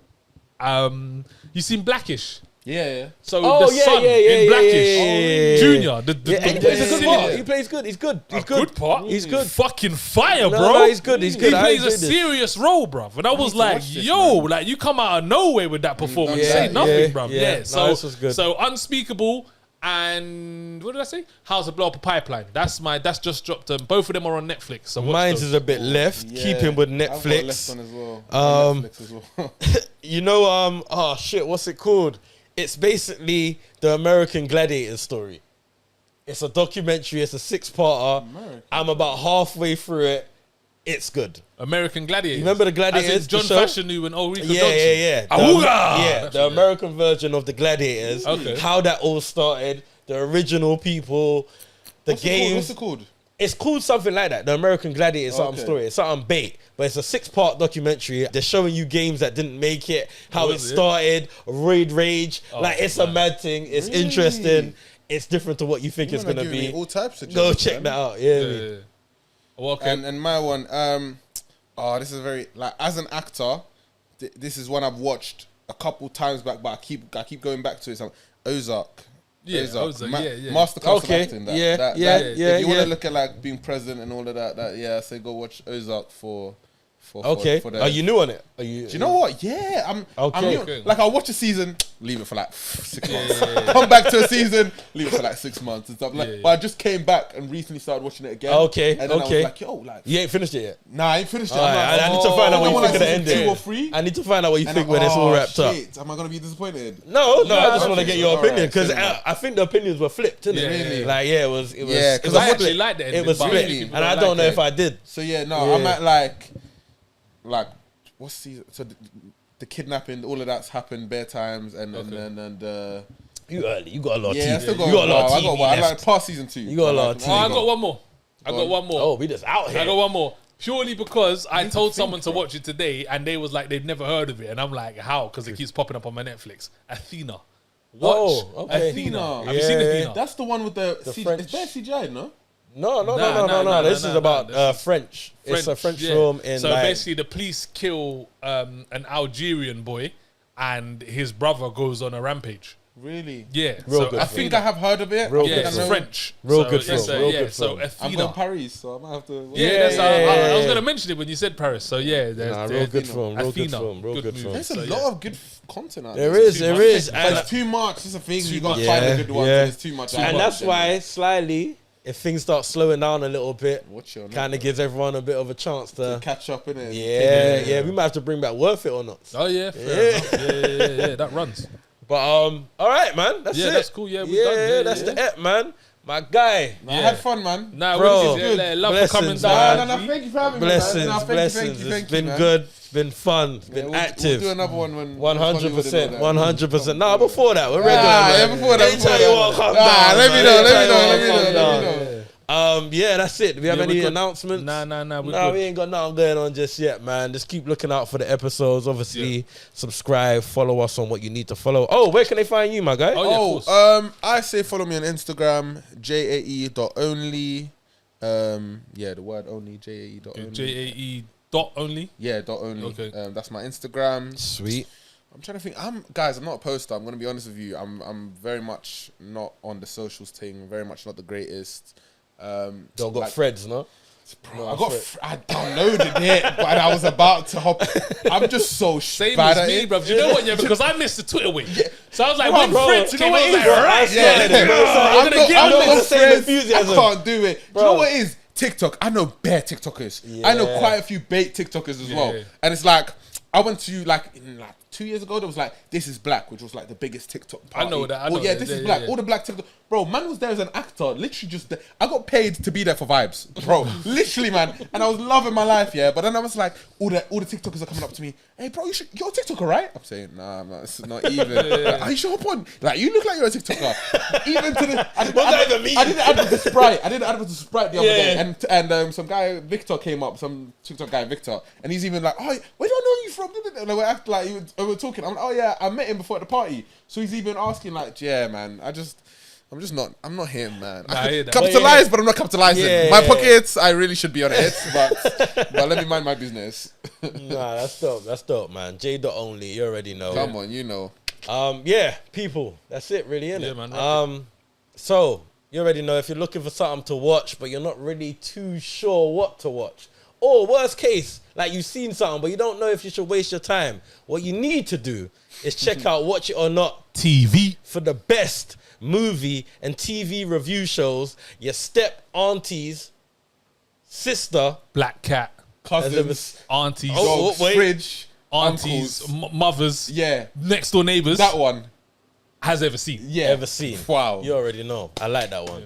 You seen Blackish? Yeah. So Oh, the yeah, son yeah, in Blackish, yeah. Junior, the Yeah, and he plays a good silly- part. He plays good. He's good. He's a good. good part. He's good. Fucking fire, No, bro. no, he's good. He's good. He I plays a enjoyed this. serious role, bruv. And I was to like, watch this, yo, man. like you come out of nowhere with that performance. Yeah, Say nothing, yeah, bruv. yeah. Yeah. No, So this was good. So Unspeakable and what did I say? How to Blow Up a Pipeline. That's just dropped. Both of them are on Netflix. So watch Mine's those. is a bit left. Yeah. Keeping with I've got a left Netflix. one as well. On Netflix as well. You know, oh shit, what's it called? It's basically the American Gladiator story. It's a documentary. It's a 6-parter. I'm about halfway through it. It's good. American Gladiators. You remember the As Gladiators? in John the show? Fashanu and Ulrika Yeah, Johnson. yeah. The, Awooga! yeah, the American version of the Gladiators. Okay. How that all started. The original people. The What's it called? games. What's it called? It's called something like that. The American Gladiator something Okay. story. It's something bait. But it's a 6-part documentary. They're showing you games that didn't make it, how it Was it? started, Roid Rage. Like, it's a mad thing. It's Really? interesting. It's different to what you think You it's man are going to giving me be. all types of Go jobs, check man. that out. Yeah. Yeah. Well, okay. And my one, this is very like as an actor, this is one I've watched a couple times back, but I keep going back to it. So Ozark. Yeah, Ozark, yeah. Masterclass Okay, of acting. yeah. If you want yeah. to look at like being present and all of that, I say go watch Ozark for Okay. For the, Are you new on it? Are you? do you know what? Yeah, I'm new. Okay. Like I'll watch a season, leave it for like 6 months. Come back to a season, leave it for like 6 months and stuff. Like, Yeah. but I just came back and recently started watching it again. Okay, and then I okay. was like, yo, like, You ain't finished it yet. nah, I ain't finished it. Alright, I'm like, I need to find out what you I'm think of the like ending. 2 or 3. I need to find out what you And think when it's all wrapped up. shit, am I gonna be disappointed? No, I just okay, want to get so your alright, opinion because fair enough. I think the opinions were flipped, didn't Yeah, it? really? Like, yeah, it was. Yeah, 'cause I I actually like the ending. It was but split, many people and I don't don't know like if I did. So yeah, no, Yeah. I'm at like what's season? So the kidnapping, all of that's happened bare times, and You early. You got a lot of yeah, I TV. still got. You got a lot I of got TV one. I left. like past season 2. You got a lot of it. Oh, I TV. got one more. I got one more. Oh, we just out here. I got one more. Purely because I told someone to watch it today and they was like, they've never heard of it. And I'm like, how? Because it keeps popping up on my Netflix. Athena. Watch Oh, okay. Athena. Have Yeah. you seen Athena? That's the one with the French. It's bare CGI, no? No. This is about This is French. It's a French yeah. film in So like, basically, the police kill an Algerian boy and his brother goes on a rampage. Really? Yeah. Real so good I film. think I have heard of it. Real I yeah, think good it's I know. French. Real So good it's film, real yeah, good so film. I'm Athena. going Paris, so I might have to. Yeah, Yeah, that's yeah, I was yeah. going to mention it when you said Paris. So yeah, real good Athena. film. Real good Athena. film. Real Good good movie. film. There's a So, lot yeah. of good content out There there. is, too there much. is, But and it's too much. It's a thing. You got to much. find Yeah, the good ones. yeah. And it's too much. and that's why slyly, if things start slowing down a little bit, Watch your kind of gives everyone a bit of a chance to. catch up in it. Yeah, we might have to bring back Worth It or Not. Oh yeah, fair enough. Yeah, that runs. But all right, man, that's Yeah, it. that's cool. Yeah, we done. Yeah, that's yeah. the ep, man. My guy. I had fun, man. Nah, Bro, what is it? Yeah, love for coming blessings, down. man. Thank you for having Blessings, me, man. No, blessings. It's thank been man. good. It's been fun. It's Yeah, been we'll active. do another one when 100%. when 100%. Nah, before that, we're ready. yeah, before that. Anytime you want to calm down. Let me man. know. Anytime you wanna Let me calm know. down. Yeah, that's it. Do we have Yeah, any we're good. announcements? Nah, we're No, good. we ain't got nothing going on just yet, man. Just keep looking out for the episodes. Obviously, subscribe, follow us on what you need to follow. Oh, where can they find you, my guy? Oh, yeah, of course. I say follow me on Instagram, jae.only. The word only, jae.only. JAE dot only. Yeah, dot only. Okay. That's my Instagram. Sweet. I'm trying to think. Guys, I'm not a poster. I'm gonna be honest with you. I'm very much not on the socials thing. Very much not the greatest. Don't got threads, no? Bro, I downloaded it, but I was about to hop. I'm just so Same bad as at me, it. bro. You know what? Yeah, because I missed the Twitter week. So I was like, Come on, when bro. Fred Do you came, know I what was it like, is, bro? right, I'm I'm gonna get not on the this. same friends. enthusiasm. I can't do it. Do you know what it is? TikTok. I know bare TikTokers. I know Yeah. quite a few bait TikTokers as well. Yeah. And it's like, I went to like 2 years ago. There was like This Is Black, which was like the biggest TikTok party. I know that, I Oh know yeah, that, This yeah, Is yeah, Black. yeah. All the black TikTok. Bro, man was there as an actor. Literally just there. I got paid to be there for vibes, bro. Literally, man. And I was loving my life, yeah. But then I was like, all the TikTokers are coming up to me. Hey, bro, you're a TikToker, right? I'm saying, nah, man, it's not even. Like, are you sure hop on? Like, you look like you're a TikToker. Even to the. I did an advert to Sprite. I did an advert to Sprite the other day, and some guy Victor came up, some TikTok guy Victor, and he's even like, oh, where do I know you from? And we acted like we were talking. I'm like, oh yeah, I met him before at the party. So he's even asking like, yeah, man, I'm not him, man. Nah, I hear that. Capitalize, but I'm not capitalizing. Yeah, My yeah. pockets, I really should be on it, but let me mind my business. Nah, that's dope. That's dope, man. J.only, you already know. Come on, you know. Yeah, people. That's it, really, innit? Yeah, man, wrap So you already know if you're looking for something to watch, but you're not really too sure what to watch. Or worst case, like you've seen something, but you don't know if you should waste your time. What you need to do is check out Watch It or Not TV. for the best movie and TV review shows. Your step auntie's sister, Black Cat. Cousins, Aunties. Oh, dogs, wait. fridge, Aunties. uncles. Mothers. Yeah, Next door neighbors. that one. Has ever seen. Yeah, ever seen. Wow. You already know. I like that one.